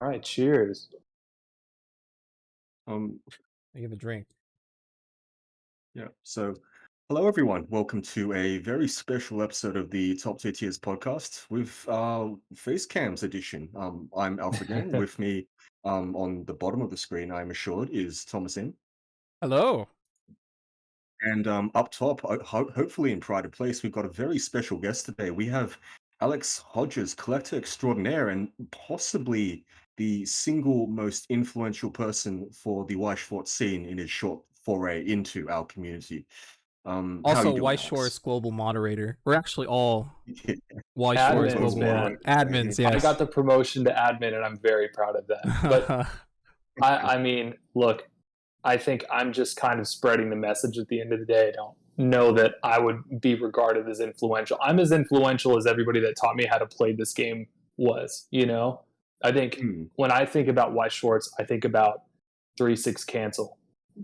All right, cheers. Um, I give a drink. yeah. So, hello everyone. Welcome to a very special episode of the Top Tier Tiers podcast with face cams edition. I'm Alfred Yang. With me, on the bottom of the screen, I'm assured is Thomasin, Hello. and up top, hopefully in pride of place, we've got a very special guest today. We have Alex Hodges, collector extraordinaire, and possibly the single most influential person for the Weiss Schwarz scene in his short foray into our community. How are Also, you doing, Weiss Alex? Schwarz global moderator. We're actually all Weiss Schwarz Admins, global man. admins. I Yes. got the promotion to admin, and I'm very proud of that. But I mean, look, I think I'm just kind of spreading the message at the end of the day. I don't know that I would be regarded as influential. I'm as influential as everybody that taught me how to play this game was. I think Hmm, when I think about Weiss Schwarz, I think about 3-6 cancel.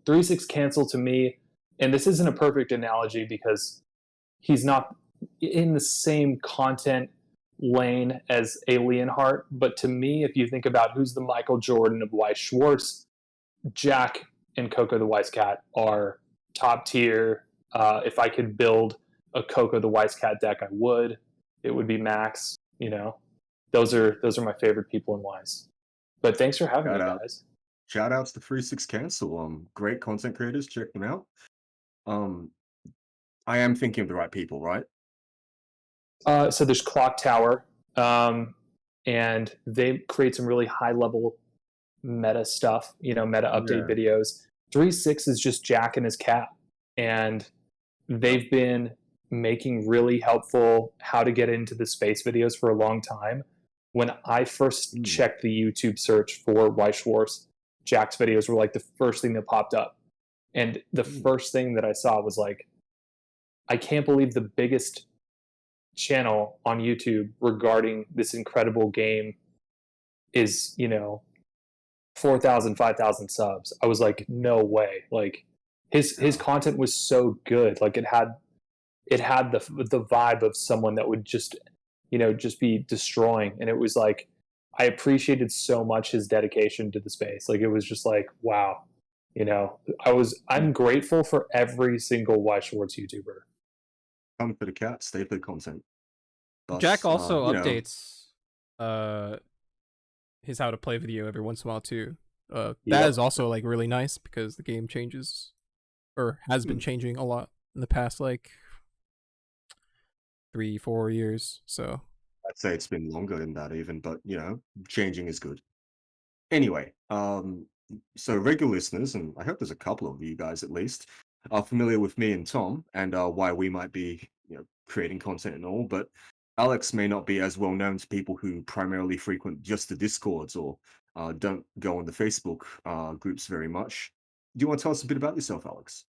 3-6 cancel to me, and this isn't a perfect analogy because he's not in the same content lane as Alien Heart, but to me, if you think about who's the Michael Jordan of Weiss Schwarz, Jack and Coco the Wise Cat are top tier. If I could build a Coco the Wise Cat deck, I would. It would be Max. Those are my favorite people in Wise. But thanks for having shout me, out, guys. shout outs to 36 Cancel. Great content creators. Check them out. Um, I am thinking of the right people, right? So there's Clock Tower, and they create some really high level meta stuff. Meta update Yeah. videos. 3-6 is just Jack and his cat, and Yeah. they've been making really helpful how to get into the space videos for a long time. When I first Hmm, checked the YouTube search for Weiss Schwarz, Jack's videos were like the first thing that popped up. And the hmm. first thing that I saw was like, I can't believe the biggest channel on YouTube regarding this incredible game is, 4,000, 5,000 subs. I was like, no way. Like his Yeah. content was so good. Like it had the vibe of someone that would just be destroying, and it was like I appreciated so much his dedication to the space. Like it was just like, wow. I'm grateful for every single Weiss Schwarz YouTuber. Come for the cat, stay for the content. Jack Thus, also updates uh his how to play video every once in a while too. That is Yep. also like really nice because the game changes or has been hmm, changing a lot in the past like 3-4 years. So I'd say it's been longer than that even, but changing is good. Anyway, so regular listeners, and I hope there's a couple of you guys at least, are familiar with me and Tom and why we might be, creating content and all, but Alex may not be as well known to people who primarily frequent just the Discords or don't go on the Facebook groups very much. Do you want to tell us a bit about yourself, Alex?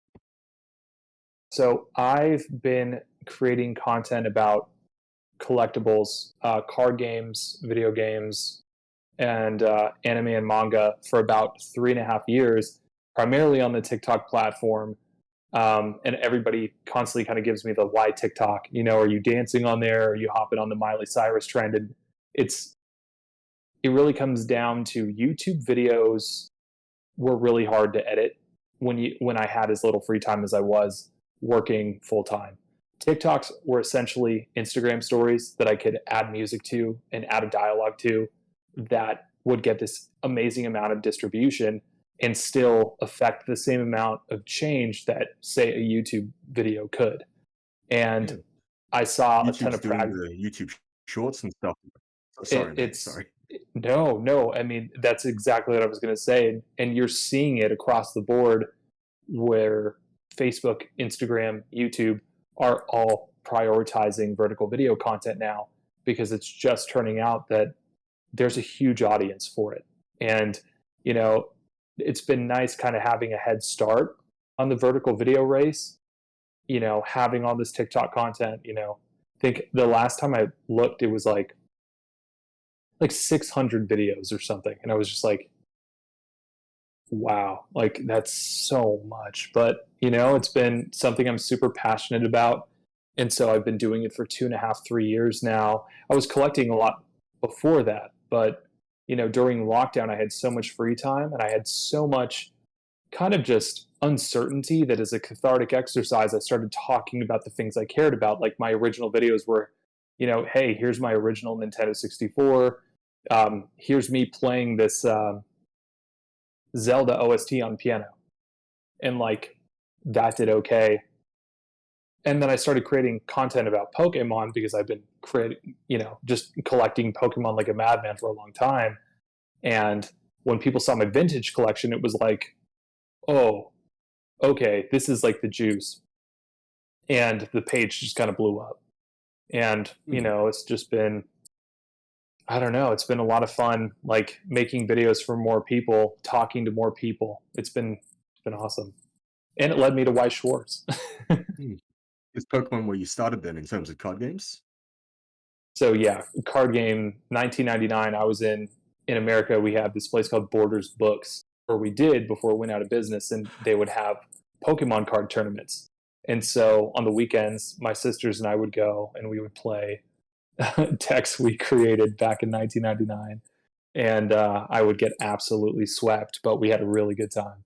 So I've been creating content about collectibles, card games, video games, and anime and manga for about 3.5 years, primarily on the TikTok platform. And everybody constantly kind of gives me the why TikTok. Are you dancing on there? Are you hopping on the Miley Cyrus trend? And it's it really comes down to YouTube videos were really hard to edit when I had as little free time as I was working full time. TikToks were essentially Instagram stories that I could add music to and add a dialogue to that would get this amazing amount of distribution and still affect the same amount of change that, say, a YouTube video could. And Yeah, I saw a ton YouTube's of doing the YouTube shorts and stuff. Oh, sorry, mate. it's Sorry. no. I mean, that's exactly what I was going to say. And you're seeing it across the board where Facebook, Instagram, YouTube are all prioritizing vertical video content now because it's just turning out that there's a huge audience for it. And, you know, it's been nice kind of having a head start on the vertical video race, having all this TikTok content, I think the last time I looked, it was like 600 videos or something. And I was just like, wow, like that's so much. But, it's been something I'm super passionate about. And so I've been doing it for 2.5, 3 years now. I was collecting a lot before that, but, during lockdown, I had so much free time and I had so much kind of just uncertainty that as a cathartic exercise, I started talking about the things I cared about. Like my original videos were, hey, here's my original Nintendo 64. Here's me playing this Zelda OST on piano. And like that did okay. And then I started creating content about Pokemon because I've been creating, just collecting Pokemon like a madman for a long time. And when people saw my vintage collection, it was like, oh, okay, this is like the juice. And the page just kind of blew up. And, it's just been, I don't know, it's been a lot of fun, like making videos for more people, talking to more people. It's been awesome. And it led me to Weiss Schwarz. Hmm. Is Pokemon where you started then in terms of card games? So yeah, card game 1999. I was in America. We have this place called Borders Books, or we did before it went out of business, and they would have Pokemon card tournaments. And so on the weekends, my sisters and I would go, and we would play decks we created back in 1999, and I would get absolutely swept, but we had a really good time.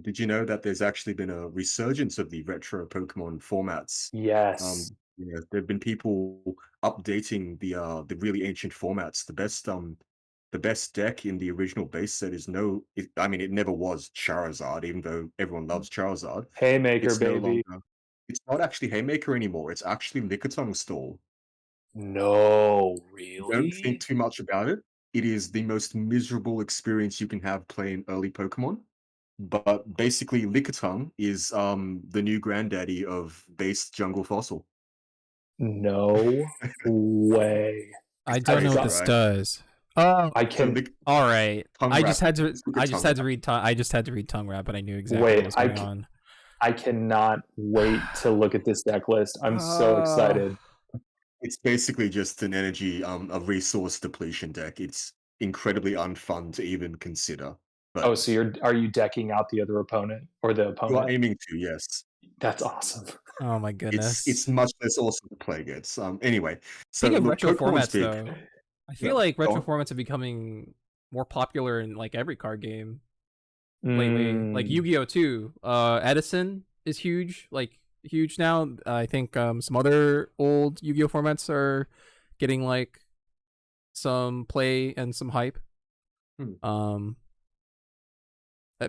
Did you know that there's actually been a resurgence of the retro Pokemon formats? Yes. There've been people updating the really ancient formats. The best deck in the original base set is I mean, it never was Charizard, even though everyone loves Charizard. Haymaker, It's no baby. longer. It's not actually Haymaker anymore. It's actually Lickitung Stall. No, Don't think really? too much about it. It is the most miserable experience you can have playing early Pokemon. But basically, Lickitung is the new granddaddy of base Jungle Fossil. No way. I It's don't know crazy, what Got- this right? does. Oh, I So can all right. Tongue I Wrap. just had to. It's like a I just tongue had to wrap. read. I just had to read tongue rap, but I knew exactly what wait. was going on. I cannot wait to look at this deck list. I'm so Uh, excited. It's basically just an a resource depletion deck. It's incredibly unfun to even consider. Oh, But so are you decking out the other opponent or the you are opponent? aiming to, yes. That's awesome. oh my It's goodness. much less awesome to play against. Anyway, so Speaking of look, retro Pokemon's formats, big. though, I Yeah, feel like go retro on. formats are becoming more popular in like every card game lately. Like Mm, Yu-Gi-Oh too. Edison is huge, like huge now. I think some other old Yu-Gi-Oh formats are getting like some play and some hype. Hmm.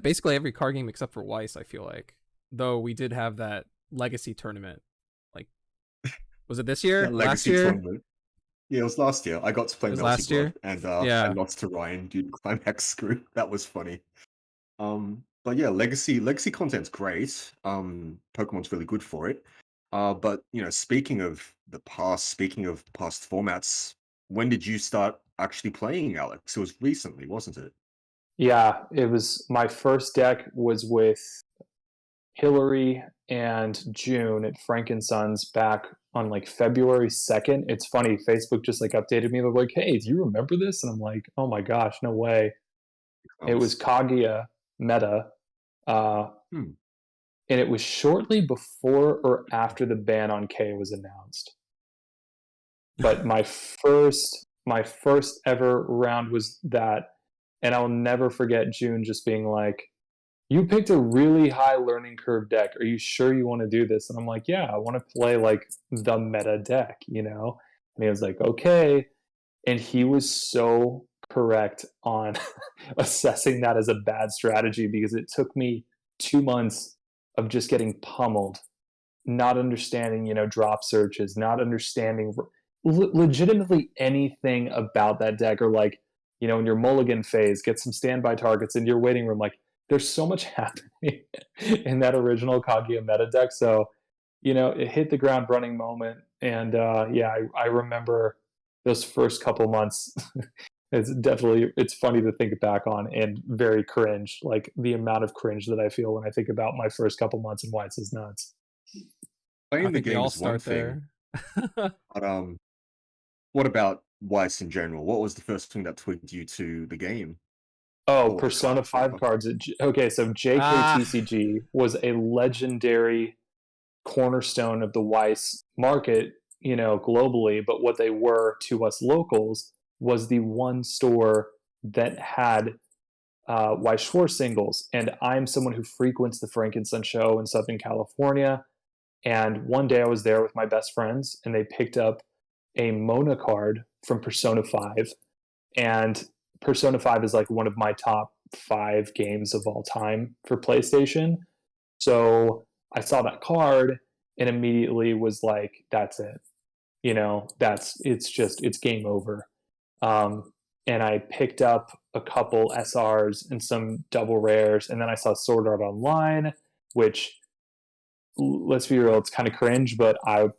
Basically every card game except for Weiss, I feel like. Though we did have that Legacy tournament. Like, was it this year? That Last legacy year? tournament. Yeah, it was last year. I got to play It was Melty last year. Blood, and I Yeah. lost to Ryan due to Climax Screw. That was funny. But yeah, legacy content's great. Pokemon's really good for it. But speaking of past formats, when did you start actually playing, Alex? It was recently, wasn't it? yeah, it was my first deck was with Hillary and June at Frankensons back on like February 2nd. It's funny, Facebook just like updated me. They're like, hey, do you remember this? And I'm like, oh my gosh, no way. It was Months. Kaguya Meta. Uh, Hmm. and it was shortly before or after the ban on K was announced. But my first ever round was that, and I'll never forget June just being like, "You picked a really high learning curve deck. Are you sure you want to do this?" And I'm like, "Yeah, I want to play like the meta deck, you know." And he was like, "Okay," and he was so correct on assessing that as a bad strategy because it took me 2 months of just getting pummeled, not understanding, drop searches, not understanding legitimately anything about that deck, or like, in your mulligan phase, get some standby targets in your waiting room. Like, there's so much happening in that original Kaguya meta deck. So, it hit the ground running moment. And yeah, I remember those first couple months. It's funny to think back on and very cringe. Like the amount of cringe that I feel when I think about my first couple months in Whites is nuts. I Playing the think we game all is one start thing, there. but what about Weiss in general? What was the first thing that twigged you to the game Oh, or the Persona cards, 5 rather? cards. Okay, so Ah, JKTCG was a legendary cornerstone of the Weiss market, globally, but what they were to us locals was the one store that had Weiss Schwarz singles. And I'm someone who frequents the Frankenstein show in Southern California. And one day I was there with my best friends, and they picked up a Mona card from Persona 5. And Persona 5 is like one of my top 5 games of all time for PlayStation. So I saw that card and immediately was like, that's it. It's game over. And I picked up a couple SRs and some double rares, and then I saw Sword Art Online, which, let's be real, it's kind of cringe, but I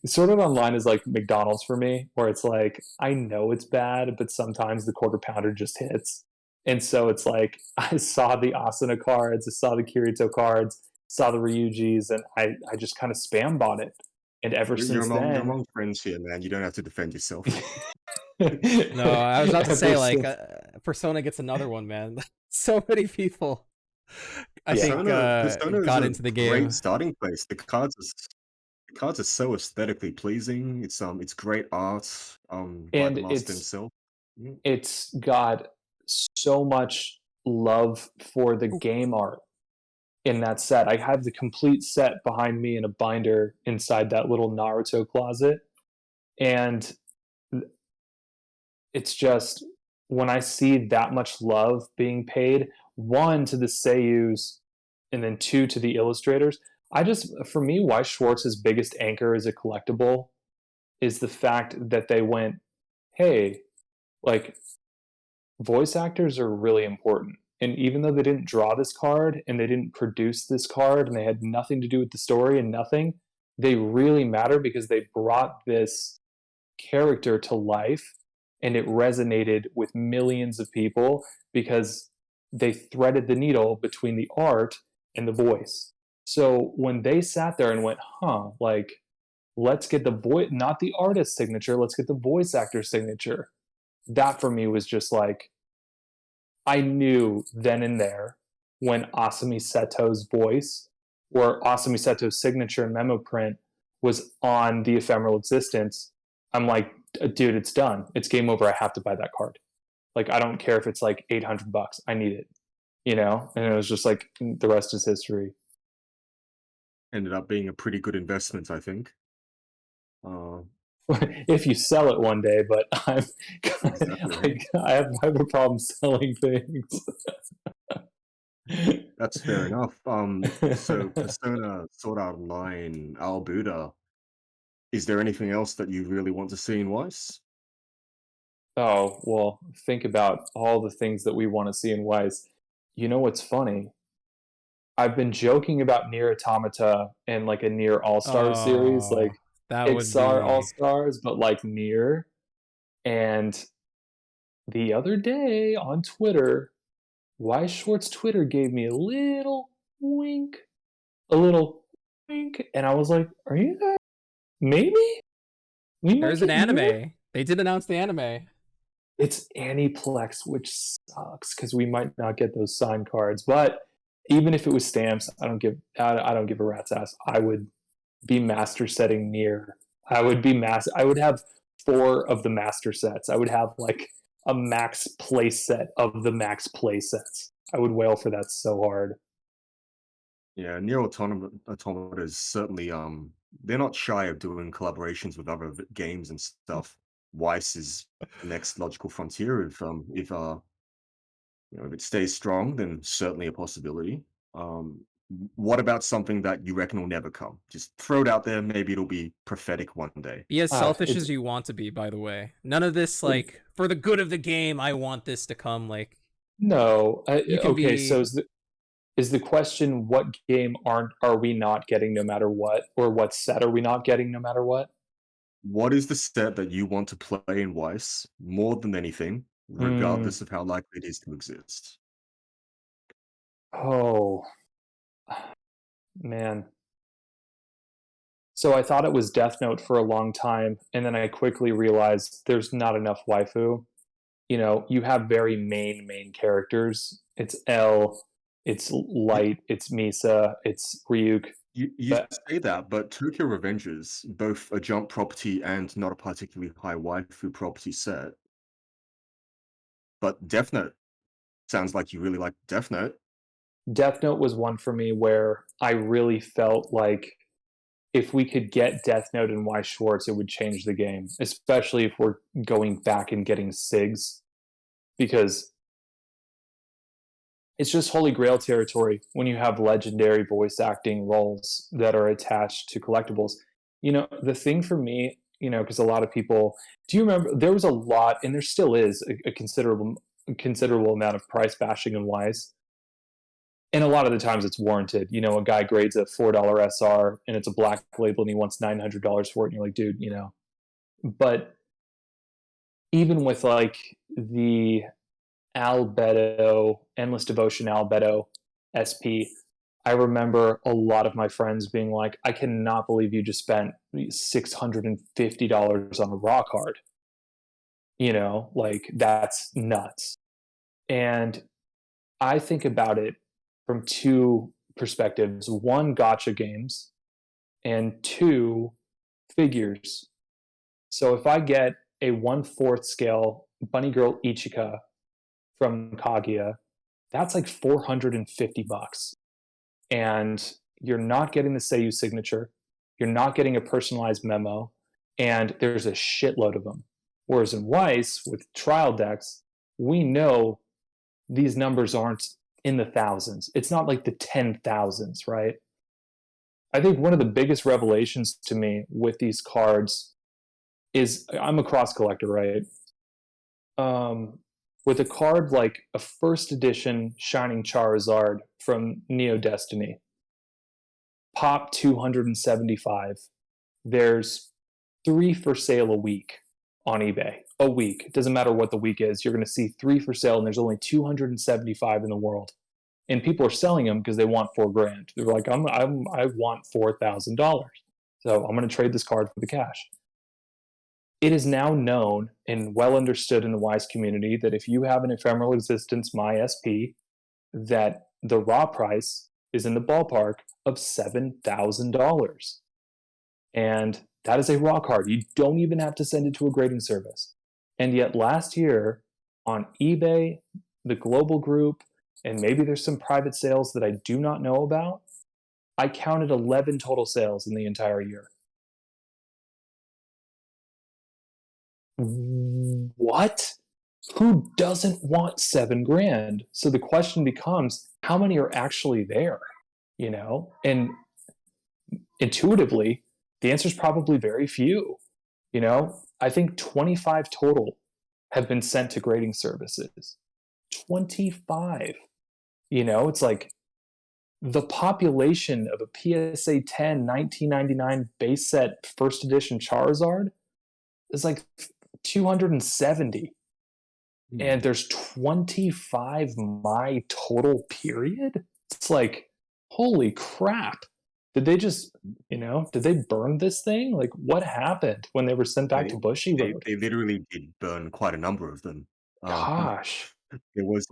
Sword Art Online is like McDonald's for me, where it's like, I know it's bad, but sometimes the quarter pounder just hits. And so it's like, I saw the Asuna cards, I saw the Kirito cards, saw the Ryujis, and I just kind of spam bought it. And ever You're since you're then, among friends here, man. You don't have to defend yourself. No, I was about to say ever like since, Persona gets another one, man. So many people, I yeah. think, Persona is got a into the great game. starting place. The cards are so aesthetically pleasing. It's great art by And the master himself. Mm. it's got so much love for the game art in that set. I have the complete set behind me in a binder inside that little Naruto closet. And it's just, when I see that much love being paid, one, to the seiyus, and then two, to the illustrators, for me, Weiss Schwartz's biggest anchor as a collectible is the fact that they went, hey, like, voice actors are really important. And even though they didn't draw this card and they didn't produce this card and they had nothing to do with the story and nothing, they really matter because they brought this character to life, and it resonated with millions of people because they threaded the needle between the art and the voice. So when they sat there and went, like, let's get the voice, not the artist signature, let's get the voice actor signature. That for me was just like, I knew then and there, when Asami Seto's voice, or Asami Seto's signature memo print, was on the Ephemeral Existence, I'm like, dude, it's done. It's game over. I have to buy that card. Like, I don't care if it's like $800. I need it. And it was just like, the rest is history. Ended up being a pretty good investment, I think. If you sell it one day, but Exactly. I have a problem selling things. That's fair enough. So Persona, Sword Art Online, Al Buddha. Is there anything else that you really want to see in Weiss? Oh, well, think about all the things that we want to see in Weiss. You know what's funny? I've been joking about Nier Automata and like a Nier All Stars series, Oh, like that would Pixar All be. Stars, but like Nier. And the other day on Twitter, Weiss Schwarz Twitter gave me a little wink, and I was like, "Are you guys? Maybe we might There's an get Nier." anime. They did announce the anime. It's Aniplex, which sucks because we might not get those signed cards. But even if it was stamps, I don't give a rat's ass. I would be master setting Nier. I would have 4 of the master sets. I would have like a max play set of the max play sets. I would wail for that so hard. Yeah, Nier Automata is certainly they're not shy of doing collaborations with other games and stuff. Weiss is the next logical frontier if it stays strong, then certainly a possibility. What about something that you reckon will never come? Just throw it out there. Maybe it'll be prophetic one day. Be as selfish It's as you want to be, by the way. None of this, it, like, for the good of the game, I want this to come. Like, no. you can Okay, so be. is the question, what game are we not getting no matter what, or what set are we not getting no matter what? What is the set that you want to play in Weiss more than anything, Mm, regardless of how likely it is to exist? oh man. So I thought it was Death Note for a long time, and then I quickly realized there's not enough waifu. You have very main characters. It's L, it's Y- Light, it's Misa, it's Ryuk. You But say that, but Tokyo Revengers, both a jump property and not a particularly high waifu property set. But Death Note sounds like you really like Death Note. Death Note was one for me where I really felt like if we could get Death Note and Weiss Schwarz, it would change the game, especially if we're going back and getting SIGs, because it's just holy grail territory when you have legendary voice acting roles that are attached to collectibles. The thing for me, because a lot of people, do you remember there was a lot, and there still is a considerable amount of price bashing in Weiss, and a lot of the times it's warranted. A guy grades a $4 SR and it's a black label and he wants $900 for it, and you're like, dude, But even with like the Albedo, Endless Devotion Albedo SP, I remember a lot of my friends being like, I cannot believe you just spent $650 on a raw card. Like that's nuts. And I think about it from two perspectives: one, gotcha games, and two, figures. So if I get a 1/4 scale Bunny Girl Ichika from Kaguya, that's like $450. And you're not getting the Seiyu signature, you're not getting a personalized memo, and there's a shitload of them. Whereas in Weiss, with trial decks, we know these numbers aren't in the thousands. It's not like the 10,000s, right? I think one of the biggest revelations to me with these cards is I'm a cross collector, right? With a card like a first edition Shining Charizard from Neo Destiny, pop 275. There's 3 for sale a week on eBay. A week. It doesn't matter what the week is. You're going to see 3 for sale, and there's only 275 in the world. And people are selling them because they want $4,000. They're like, I want $4,000. So I'm going to trade this card for the cash. It is now known and well understood in the Weiss community that if you have an ephemeral existence, my SP, that the raw price is in the ballpark of $7,000. And that is a raw card. You don't even have to send it to a grading service. And yet last year on eBay, the global group, and maybe there's some private sales that I do not know about, I counted 11 total sales in the entire year. What? Who doesn't want $7,000? So the question becomes, how many are actually there? And intuitively, the answer is probably very few. I think 25 total have been sent to grading services. 25. It's like the population of a PSA 10 1999 base set first edition Charizard is like 270. And there's 25 my total period. It's like, holy crap. Did they just, did they burn this thing? Like, what happened when they were sent back to Bushiroad? They literally did burn quite a number of them. Gosh. There was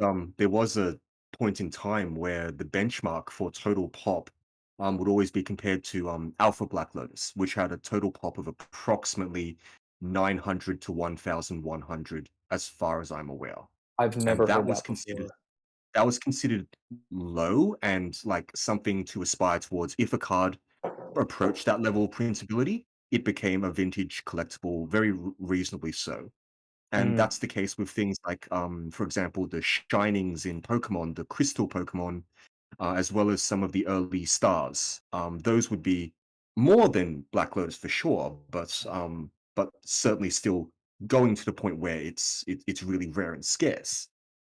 a point in time where the benchmark for total pop would always be compared to Alpha Black Lotus, which had a total pop of approximately 900 to 1,100, as far as I'm aware. I've And never heard that before. that was considered low and like something to aspire towards. If a card approached that level of printability, it became a vintage collectible, very reasonably so. And Mm, that's the case with things like, for example, the Shinings in Pokemon, the Crystal Pokemon, as well as some of the early Stars. Those would be more than Black Lotus for sure, but certainly still going to the point where it's really rare and scarce.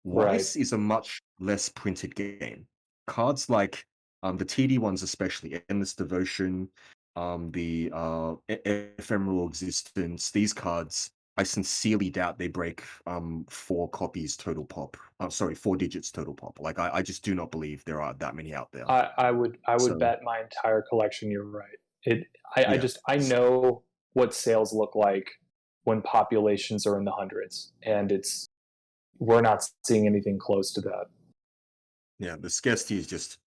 right. Weiss is a much less printed game. Cards like the TD ones, especially Endless Devotion, the Ephemeral Existence, these cards, I sincerely doubt they break 4 copies total pop. Sorry, 4 digits total pop. Like I just do not believe there are that many out there. I would So bet my entire collection you're right. I yeah, just I know what sales look like when populations are in the hundreds, and we're not seeing anything close to that. yeah, the scarcity is just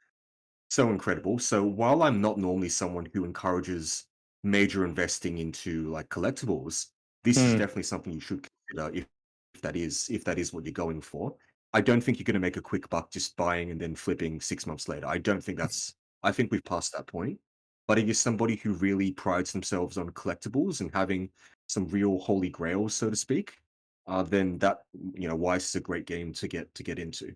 So incredible. So while I'm not normally someone who encourages major investing into like collectibles, this is Mm, definitely something you should consider if that is what you're going for. I don't think you're going to make a quick buck just buying and then flipping 6 months later. I don't think that's. I think we've passed that point. But if you're somebody who really prides themselves on collectibles and having some real holy grails, so to speak, then that Weiss is a great game to get into.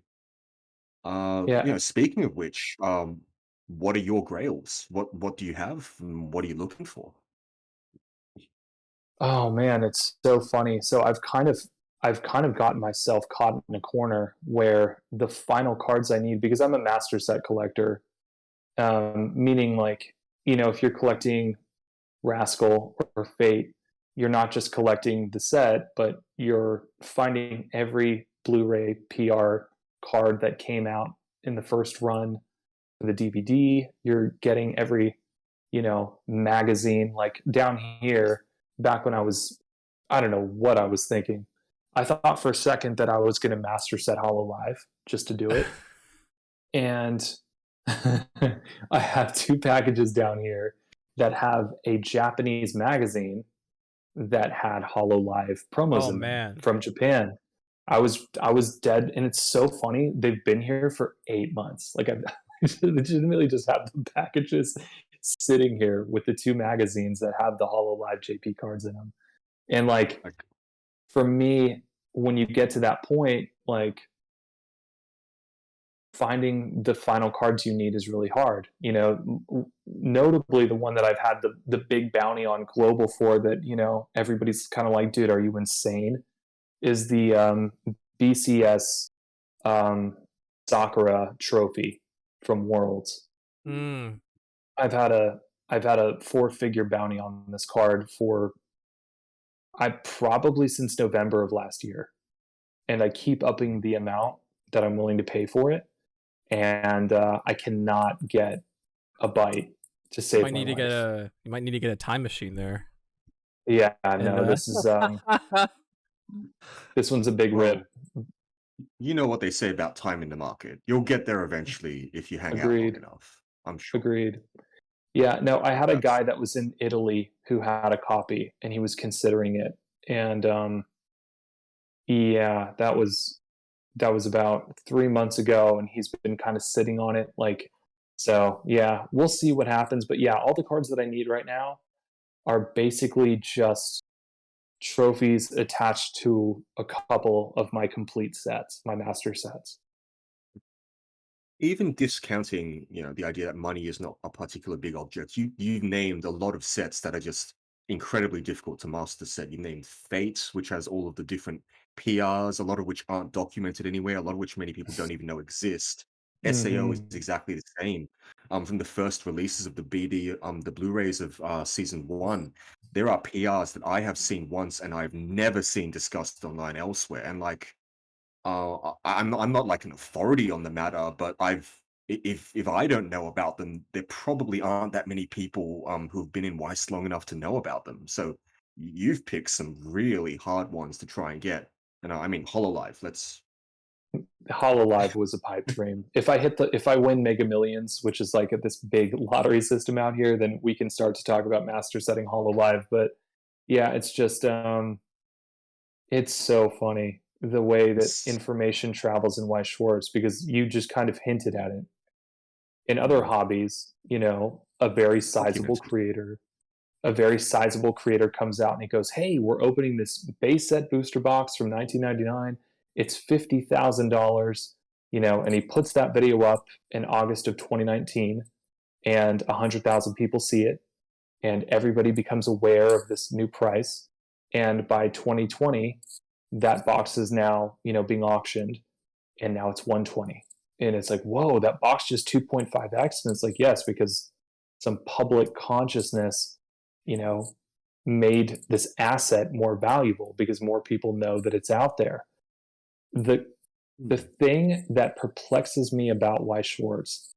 yeah. Speaking of which, what are your grails? What do you have? And what are you looking for? Oh man, it's so funny. So I've kind of gotten myself caught in a corner where the final cards I need, because I'm a master set collector, meaning like, if you're collecting Rascal or Fate, you're not just collecting the set, but you're finding every Blu-ray PR card that came out in the first run for the DVD. You're getting every, magazine. Like down here, back when I don't know what I was thinking. I thought for a second that I was going to master set Hololive just to do it. And I have two packages down here that have a Japanese magazine that had Hololive promos Oh in them man. from Japan. I was dead, and it's so funny. They've been here for 8 months. Like I legitimately just have the packages sitting here with the two magazines that have the Hololive JP cards in them. And like Like, for me, when you get to that point, like finding the final cards you need is really hard. Notably the one that I've had the big bounty on global for that, everybody's kind of like, dude, are you insane? Is the BCS um, Sakura trophy from Worlds. Mm. I've had a I've had a four-figure bounty on this card for I probably since November of last year, and I keep upping the amount that I'm willing to pay for it, and I cannot get a bite to save my life. You might need to get a time machine there. Yeah, And no, this one's a big well, rip. you know what they say about time in the market. You'll get there eventually if you hang out long Agreed. enough. I'm sure. Agreed. Yeah, no, I had a That's guy that was in Italy who had a copy and he was considering it. And yeah, that was about 3 months ago, and he's been kind of sitting on it. Like, so yeah, we'll see what happens. But yeah, all the cards that I need right now are basically just trophies attached to a couple of my complete sets, my master sets. even discounting, the idea that money is not a particular big object. You've named a lot of sets that are just incredibly difficult to master set. You named Fate, which has all of the different PRs, a lot of which aren't documented anywhere, a lot of which many people don't even know exist. SAO is Mm-hmm. exactly the same. From the first releases of the BD, the Blu-rays of season one, there are PRs that I have seen once and I've never seen discussed online elsewhere. And like I'm not like an authority on the matter, but if I don't know about them, there probably aren't that many people who've been in Weiss long enough to know about them. So you've picked some really hard ones to try and get. And I mean, Hololive. Let's. Hololive was a pipe dream. If I win Mega Millions, which is like this big lottery system out here, then we can start to talk about master setting Hololive. But yeah, it's just it's so funny the way that s- information travels in Weiss Schwarz, because you just kind of hinted at it. In other mm, hobbies, documented. a very sizable creator comes out and he goes, "Hey, we're opening this base set booster box from 1999. It's $50,000." And he puts that video up in August of 2019, and 100,000 people see it, and everybody becomes aware of this new price. And by 2020, that box is now, being auctioned, and now it's 120. And it's like, whoa, that box just 2.5x. And it's like, yes, because some public consciousness, you know, made this asset more valuable because more people know that it's out there. The the Mm. thing that perplexes me about Weiss Schwarz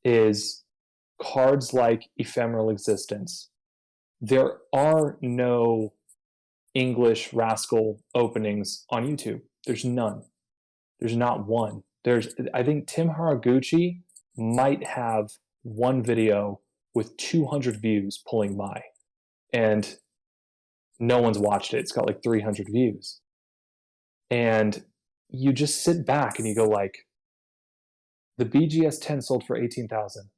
is cards like Ephemeral Existence. There are no English Rascal openings on YouTube. There's none. There's not one. I think Tim Haraguchi might have one video with 200 views pulling my, and no one's watched it. It's got like 300 views. And you just sit back and you go like, the BGS 10 sold for 18,000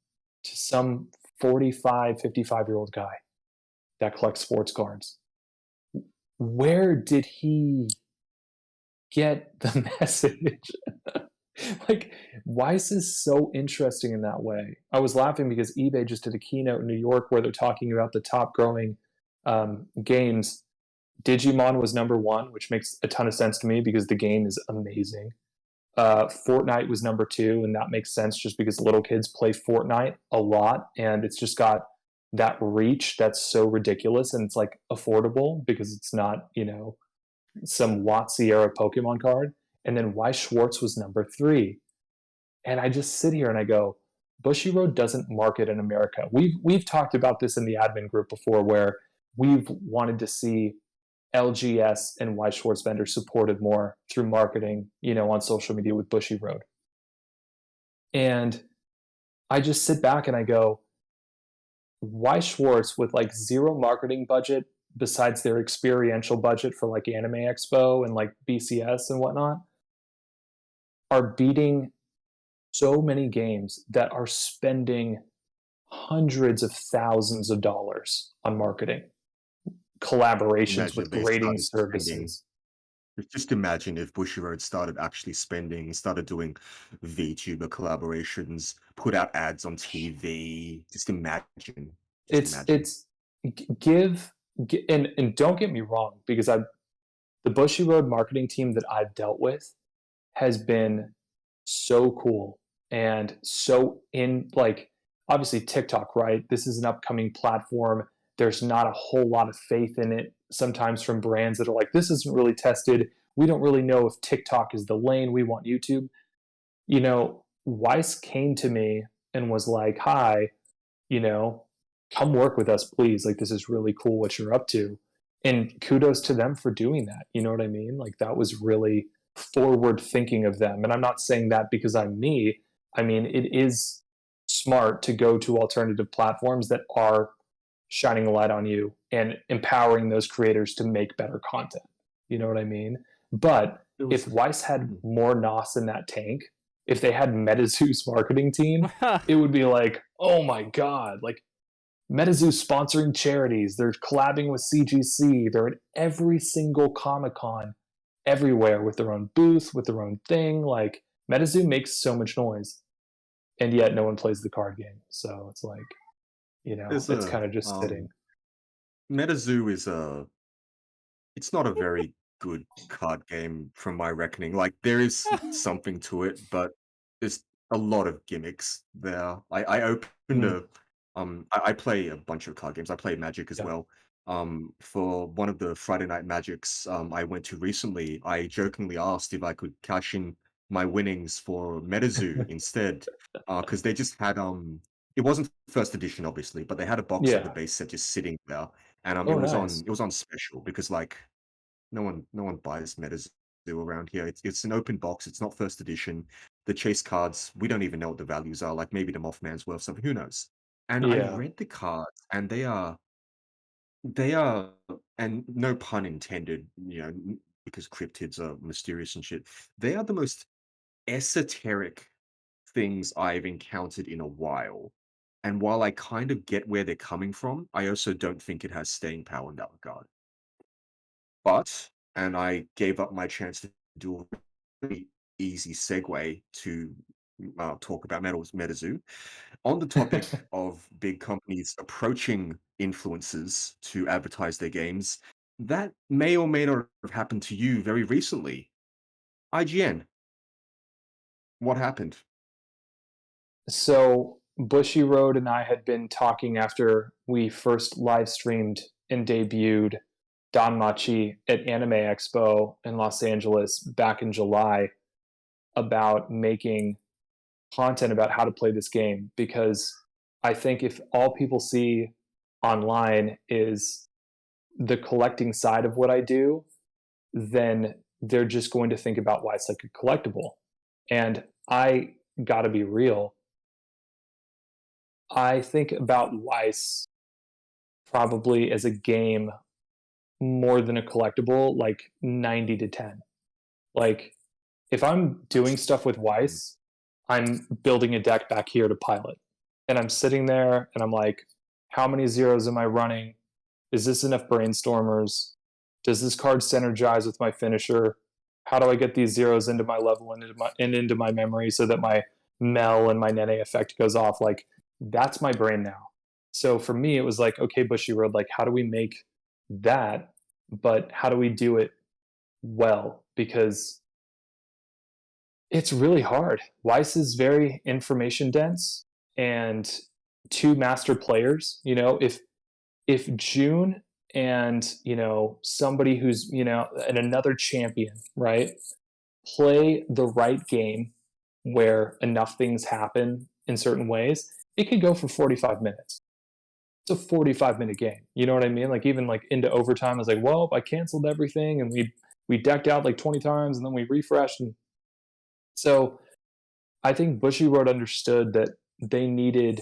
to some 45, 55-year-old guy that collects sports cards. Where did he get the message? Like, Weiss is so interesting in that way. I was laughing because eBay just did a keynote in New York where they're talking about the top growing games. Digimon was number one, which makes a ton of sense to me because the game is amazing. Fortnite was number two, and that makes sense just because little kids play Fortnite a lot, and it's just got that reach that's so ridiculous, and it's like affordable because it's not, some WotC era Pokemon card. And then Weiss Schwarz was number three. And I just sit here and I go, Bushiroad doesn't market in America. We've talked about this in the admin group before, where we've wanted to see LGS and Weiss Schwarz vendors supported more through marketing, on social media with Bushiroad. And I just sit back and I go, Weiss Schwarz with like zero marketing budget besides their experiential budget for like Anime Expo and like BCS and whatnot, are beating so many games that are spending hundreds of thousands of dollars on marketing, collaborations Imagine with if they grading started spending. services. Just imagine if Bushiroad started actually spending, started doing VTuber collaborations, put out ads on TV. Just imagine. It's give and don't get me wrong, because the Bushiroad marketing team that I've dealt with has been so cool and so in, like, obviously TikTok, right? This is an upcoming platform. There's not a whole lot of faith in it sometimes from brands that are like, this isn't really tested. We don't really know if TikTok is the lane. We want YouTube. Weiss came to me and was like, hi, come work with us, please. Like, this is really cool what you're up to. And kudos to them for doing that. You know what I mean? Like, that was really forward thinking of them. And I'm not saying that because I'm me. I mean, it is smart to go to alternative platforms that are shining a light on you and empowering those creators to make better content. You know what I mean? But if Weiss had more NOS in that tank, if they had MetaZoo's marketing team, it would be like, oh my God, like MetaZoo sponsoring charities. They're collabing with CGC. They're at every single Comic-Con everywhere with their own booth, with their own thing. Like, MetaZoo makes so much noise, and yet no one plays the card game. So it's like, it's kind of just sitting. MetaZoo is it's not a very good card game from my reckoning. Like, there is something to it, but there's a lot of gimmicks there. I opened a I play a bunch of card games. I play Magic as Yeah. well. For one of the Friday Night Magics I went to recently, I jokingly asked if I could cash in my winnings for MetaZoo instead, because they just had it wasn't first edition obviously, but they had a box of the Yeah. base set just sitting there, and Oh, nice. it was on special because like no one buys MetaZoo around here. It's an open box. It's not first edition. The chase cards, we don't even know what the values are. Like maybe the Mothman's worth something. Who knows? And I Yeah. read the cards, and they are, and no pun intended, because cryptids are mysterious and shit. They are the most esoteric things I've encountered in a while. And while I kind of get where they're coming from, I also don't think it has staying power in that regard. But, and I gave up my chance to do a really easy segue to talk about MetaZoo. On the topic of big companies approaching influencers to advertise their games, that may or may not have happened to you very recently. IGN, what happened? So Bushiroad and I had been talking after we first live streamed and debuted Danmachi at Anime Expo in Los Angeles back in July about making content about how to play this game, because I think if all people see online is the collecting side of what I do, then they're just going to think about why it's like a collectible. And I got to be real. I think about Weiss probably as a game more than a collectible, like 90 to 10. Like, if I'm doing stuff with Mm. Weiss, I'm building a deck back here to pilot. And I'm sitting there and I'm like, how many zeros am I running? Is this enough brainstormers? Does this card synergize with my finisher? How do I get these zeros into my level and into my memory so that my Mel and my Nene effect goes off? Like, that's my brain now. So for me, it was like, okay, Bushy Road, like, how do we make that? But how do we do it well? Because it's really hard. Weiss is very information dense, and two master players, if June and, somebody who's, and another champion, right, play the right game where enough things happen in certain ways, it could go for 45 minutes. It's a 45-minute game. You know what I mean? Like, even like into overtime, I was like, well, I canceled everything and we decked out like 20 times and then we refreshed. And so I think Bushy Road understood that they needed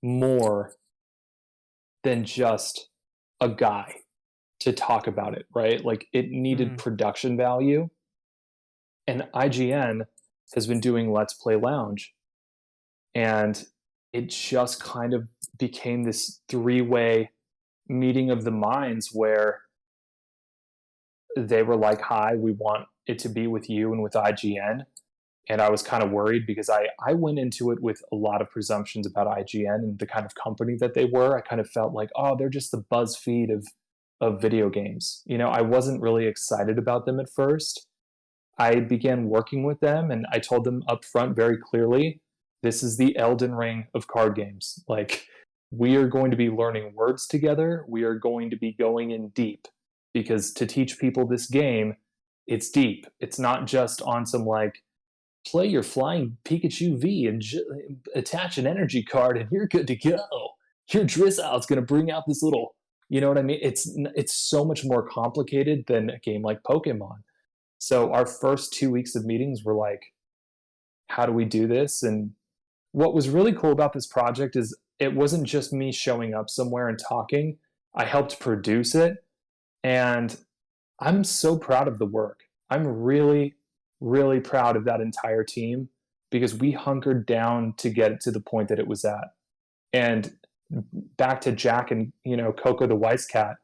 more than just a guy to talk about it, right? Like, it needed Mm. production value. And IGN has been doing Let's Play Lounge. And it just kind of became this three-way meeting of the minds where they were like, hi, we want it to be with you and with IGN. And I was kind of worried because I went into it with a lot of presumptions about IGN and the kind of company that they were. I kind of felt like, oh, they're just the BuzzFeed of video games. I wasn't really excited about them at first. I began working with them and I told them up front very clearly, this is the Elden Ring of card games. Like, we are going to be learning words together. We are going to be going in deep, because to teach people this game, it's deep. It's not just on some like, play your flying Pikachu V and attach an energy card and you're good to go. Your Drizzle's going to bring out this little, you know what I mean? It's so much more complicated than a game like Pokemon. So our first 2 weeks of meetings were like, how do we do this? And what was really cool about this project is it wasn't just me showing up somewhere and talking. I helped produce it, and I'm so proud of the work. I'm really, really proud of that entire team because we hunkered down to get it to the point that it was at. And back to Jack and, Coco the Weiss Cat,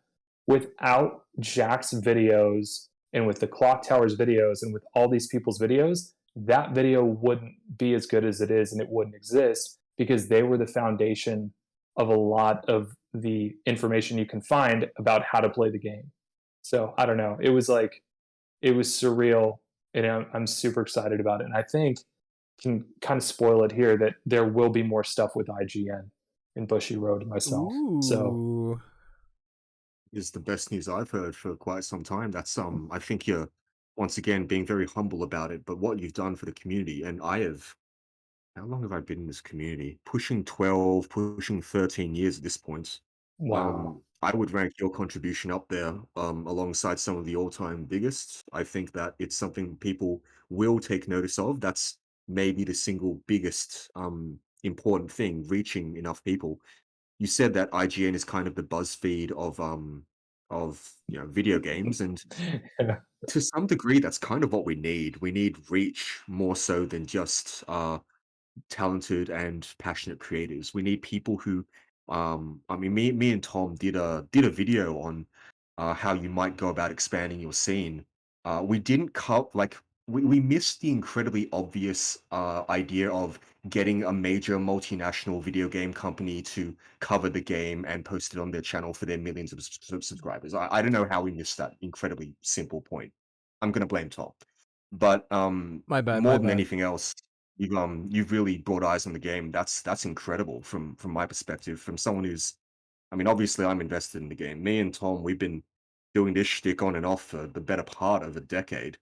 without Jack's videos and with the Clock Tower's videos and with all these people's videos, that video wouldn't be as good as it is and it wouldn't exist because they were the foundation of a lot of the information you can find about how to play the game. So I don't know. It was surreal, and I'm super excited about it. And I think can kind of spoil it here that there will be more stuff with IGN in Bushy Road myself. So Ooh. Is the best news I've heard for quite some time. I think you're once again being very humble about it, but what you've done for the community, and I have how long have I been in this community? Pushing 12, pushing 13 years at this point. wow. I would rank your contribution up there, alongside some of the all-time biggest. I think that it's something people will take notice of. That's maybe the single biggest important thing, reaching enough people. You said that IGN is kind of the BuzzFeed of video games, and Yeah. to some degree, that's kind of what we need. We need reach more so than just talented and passionate creators. We need people who, I mean, me and Tom did a video on how you might go about expanding your scene. We didn't cut like we missed the incredibly obvious idea of getting a major multinational video game company to cover the game and post it on their channel for their millions of subscribers. I don't know how we missed that incredibly simple point. I'm gonna blame Tom, but My bad, more my than bad. anything else, you've really brought eyes on the game. That's incredible from my perspective. From someone who's, I mean, obviously I'm invested in the game. Me and Tom, we've been doing this shtick on and off for the better part of a decade,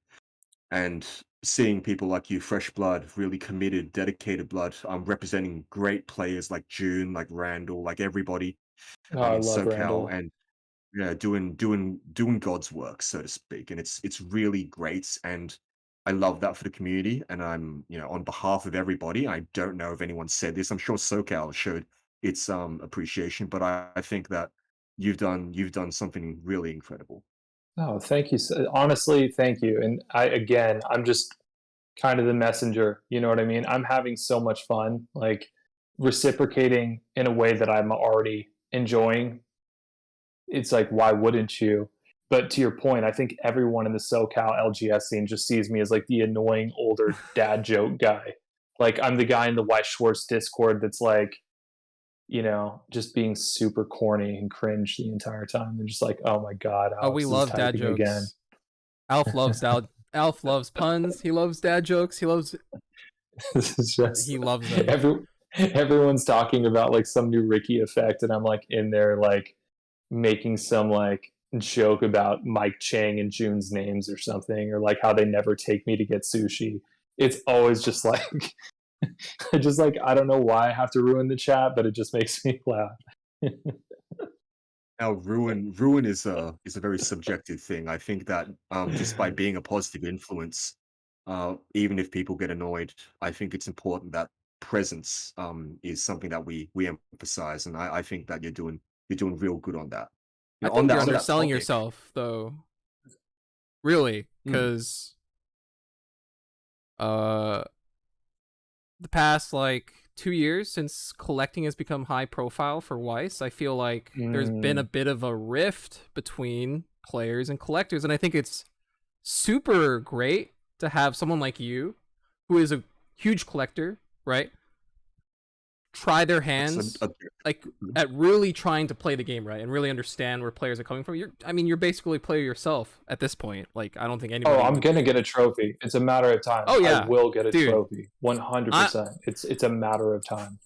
and seeing people like you, fresh blood, really committed, dedicated blood, representing great players like June, like Randall, like everybody Oh, I in love SoCal, Randall. and yeah, doing God's work, so to speak. And it's really great. And I love that for the community, and I'm, on behalf of everybody. I don't know if anyone said this. I'm sure SoCal showed its appreciation, but I think that you've done something really incredible. Oh, thank you. Honestly, thank you. And I'm just kind of the messenger. You know what I mean? I'm having so much fun, like reciprocating in a way that I'm already enjoying. It's like, why wouldn't you? But to your point, I think everyone in the SoCal LGS scene just sees me as like the annoying older dad joke guy. Like I'm the guy in the Weiss Schwarz Discord that's like, just being super corny and cringe the entire time. They're just like, oh my God, Oh, we Alex is love dad typing again. jokes. Alf loves puns. He loves dad jokes. This is just He loves them. everyone's talking about like some new Ricky effect, and I'm like in there like making some like joke about Mike Chang and June's names or something, or like how they never take me to get sushi. It's always just like I don't know why I have to ruin the chat, but it just makes me laugh. Now, ruin is a very subjective thing. I think that just by being a positive influence, even if people get annoyed, I think it's important that presence is something that we emphasize, and I think that you're doing real good on that. I On think that you're on that underselling topic. yourself, though. Really, Mm, because uh, the past like 2 years since collecting has become high profile for Weiss, I feel like there's been a Mm, bit of a rift between players and collectors, and I think it's super great to have someone like you, who is a huge collector, right? Try their that's hands a like at really trying to play the game right and really understand where players are coming from. You're basically a player yourself at this point. Like I don't think oh, anybody I'm would. gonna get a trophy. It's a matter of time. Oh I yeah, will get a dude. trophy. 100%. I It's a matter of time.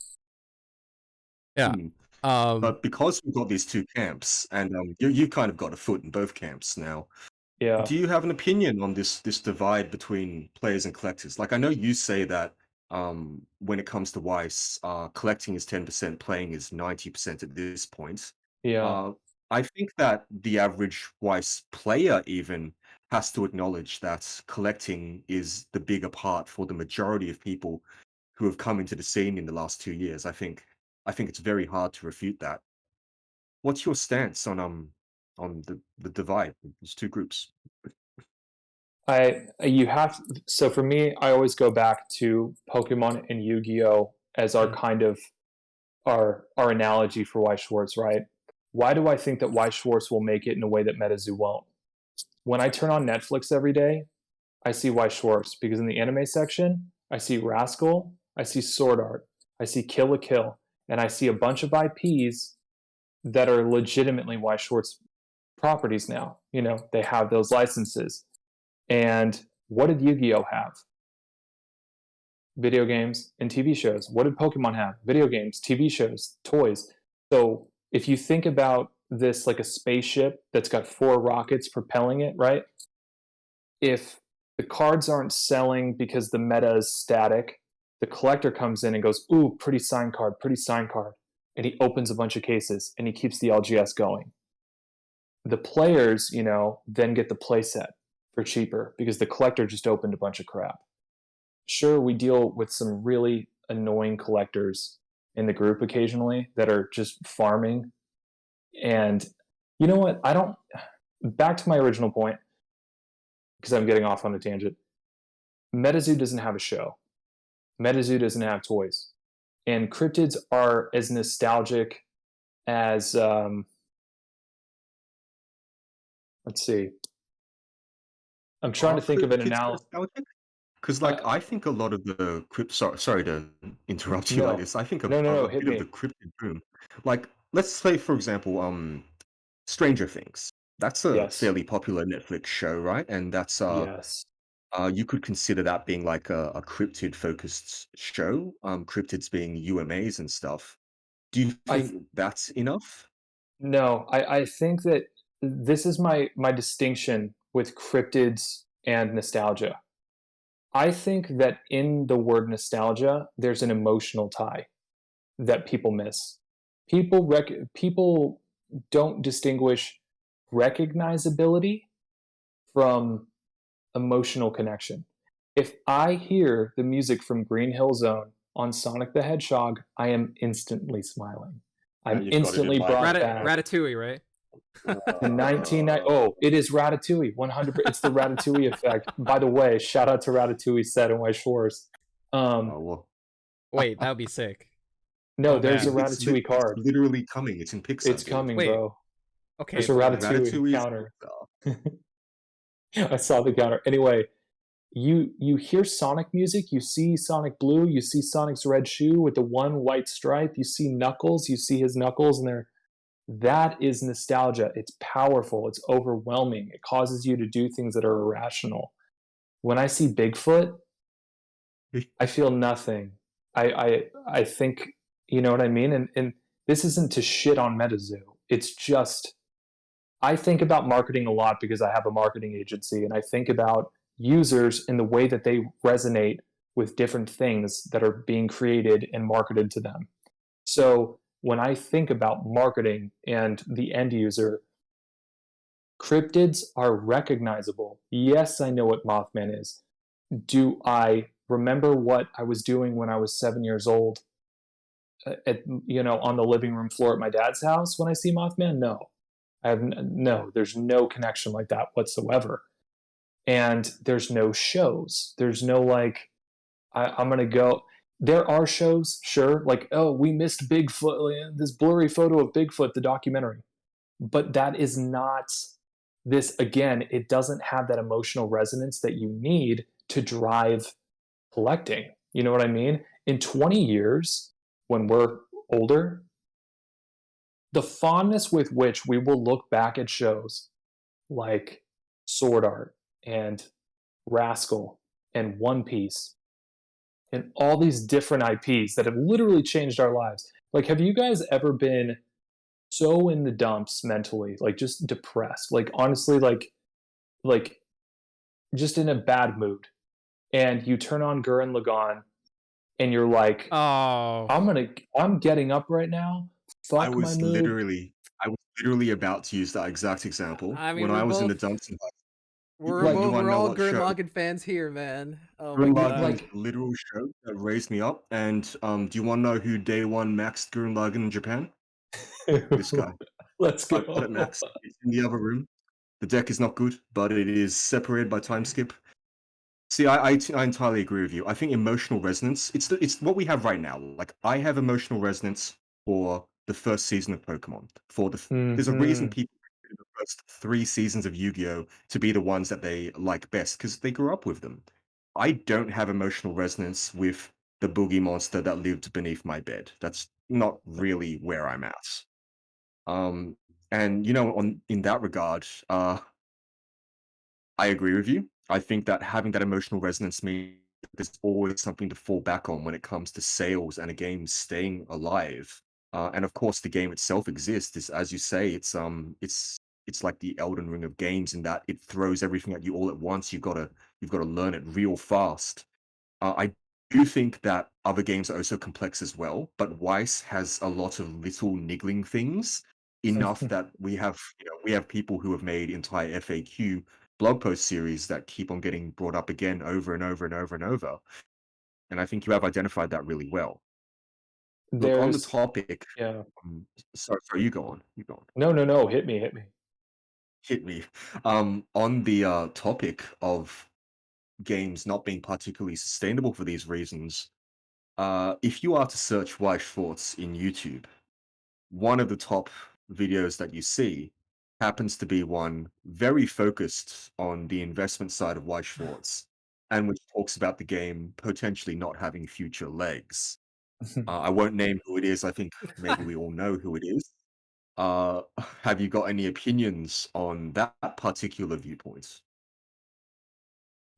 yeah. mm. Um But because we've got these two camps, and you kind of got a foot in both camps now. Yeah. Do you have an opinion on this divide between players and collectors? Like I know you say that when it comes to Weiss, collecting is 10%, playing is 90% at this point. Yeah. Uh, I think that the average Weiss player even has to acknowledge that collecting is the bigger part for the majority of people who have come into the scene in the last 2 years. I think it's very hard to refute that. What's your stance on the divide, these two groups? You have so for me, I always go back to Pokemon and Yu-Gi-Oh as our kind of our analogy for Weiss Schwarz, right? Why do I think that Weiss Schwarz will make it in a way that MetaZoo won't? When I turn on Netflix every day, I see Weiss Schwarz because in the anime section, I see Rascal, I see Sword Art, I see Kill la Kill, and I see a bunch of IPs that are legitimately Weiss Schwarz properties now. They have those licenses. And what did Yu-Gi-Oh have? Video games and TV shows. What did Pokemon have? Video games, TV shows, toys. So if you think about this like a spaceship that's got 4 rockets propelling it, right? If the cards aren't selling because the meta is static, the collector comes in and goes, ooh, pretty sign card, pretty sign card. And he opens a bunch of cases and he keeps the LGS going. The players, then get the playset for cheaper because the collector just opened a bunch of crap. Sure, we deal with some really annoying collectors in the group occasionally that are just farming. And you know what? Back to my original point, because I'm getting off on a tangent. MetaZoo doesn't have a show. MetaZoo doesn't have toys. And cryptids are as nostalgic as, let's see, I'm trying to Are think of an cryptids analogy. nostalgic? Because, Uh, like, I think a lot of the crypt. Sorry to interrupt you like no, this. I think no, no, no, a hit bit of the me. cryptid boom, like, let's say, for example, Stranger Things. That's a Yes, fairly popular Netflix show, right? And that's yes. you could consider that being like a cryptid focused show. Cryptids being UMAs and stuff. Do you I think that's enough? No, I think that this is my distinction with cryptids and nostalgia. I think that in the word nostalgia, there's an emotional tie that people miss. People don't distinguish recognizability from emotional connection. If I hear the music from Green Hill Zone on Sonic the Hedgehog, I am instantly smiling. I'm You've got it in instantly mind. brought back Ratatouille, right? to 1990. Oh, it is Ratatouille, 100%. It's the Ratatouille effect. By the way, shout out to Ratatouille set and Weiss Schwarz. Well, Wait, that would be sick. No, Oh, there's a man. Ratatouille card. It's literally coming. It's in Pixar. It's dude. coming, Wait. bro. Okay, There's a but Ratatouille Ratatouille is counter. Pixar. I saw the counter. Anyway, you hear Sonic music, you see Sonic Blue, you see Sonic's red shoe with the one white stripe, you see Knuckles, you see his knuckles, and that is nostalgia. It's powerful, it's overwhelming. It causes you to do things that are irrational. When I see Bigfoot, I feel nothing. I think, you know what I mean? And this isn't to shit on MetaZoo. It's just I think about marketing a lot because I have a marketing agency, and I think about users in the way that they resonate with different things that are being created and marketed to them. So when I think about marketing and the end user, cryptids are recognizable. Yes, I know what Mothman is. Do I remember what I was doing when I was 7 years old on the living room floor at my dad's house when I see Mothman? No. There's no connection like that whatsoever. And there's no shows. There's no I'm gonna go. There are shows, sure, like, oh, we missed Bigfoot, this blurry photo of Bigfoot, the documentary. But that is not this, again, it doesn't have that emotional resonance that you need to drive collecting. You know what I mean? In 20 years, when we're older, the fondness with which we will look back at shows like Sword Art and Rascal and One Piece and all these different IPs that have literally changed our lives. Like, have you guys ever been so in the dumps mentally, like just depressed, like honestly, like just in a bad mood, and you turn on Gurren Lagann and you're like, oh, I'm getting up right now. I Fuck my was mood. literally about to use that exact example I mean, when we're I was in the both- dumps. we're Like, you both, wanna we're know all what Gurren show? Lagann fans here, man. Oh Gurren my Lagann god. was a literal show that raised me up. And do you want to know who day one maxed Gurren Lagann in Japan? This guy. Let's I've got it go. maxed. It's in the other room. The deck is not good, but it is separated by time skip. See, I entirely agree with you. I think emotional resonance, it's what we have right now. Like, I have emotional resonance for the first season of Pokemon. There's a reason Mhm. people consider the first 3 seasons of Yu-Gi-Oh! To be the ones that they like best, because they grew up with them. I don't have emotional resonance with the boogie monster that lived beneath my bed. That's not really where I'm at. And in that regard, I agree with you. I think that having that emotional resonance means there's always something to fall back on when it comes to sales and a game staying alive. And of course, the game itself exists. Is as you say, it's like the Elden Ring of games in that it throws everything at you all at once. You've got to learn it real fast. I do think that other games are also complex as well, but Weiss has a lot of little niggling things, enough that we have people who have made entire FAQ blog post series that keep on getting brought up again over and over and over and over. And I think you have identified that really well. Look, on the There's topic, yeah. sorry, you go on. You go on. No. Hit me. Hit me. On the topic of games not being particularly sustainable for these reasons, if you are to search Weiss Schwarz in YouTube, one of the top videos that you see happens to be one very focused on the investment side of Weiss Schwarz, and which talks about the game potentially not having future legs. I won't name who it is. I think maybe we all know who it is. Have you got any opinions on that particular viewpoint?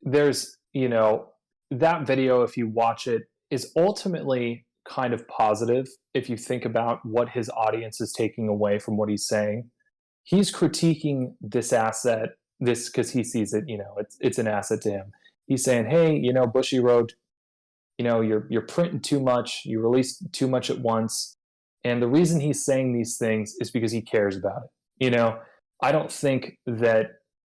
There's, that video, if you watch it, is ultimately kind of positive if you think about what his audience is taking away from what he's saying. He's critiquing this asset, this because he sees it, it's an asset to him. He's saying, hey, Bushy Road, you're printing too much, you release too much at once. And the reason he's saying these things is because he cares about it. I don't think that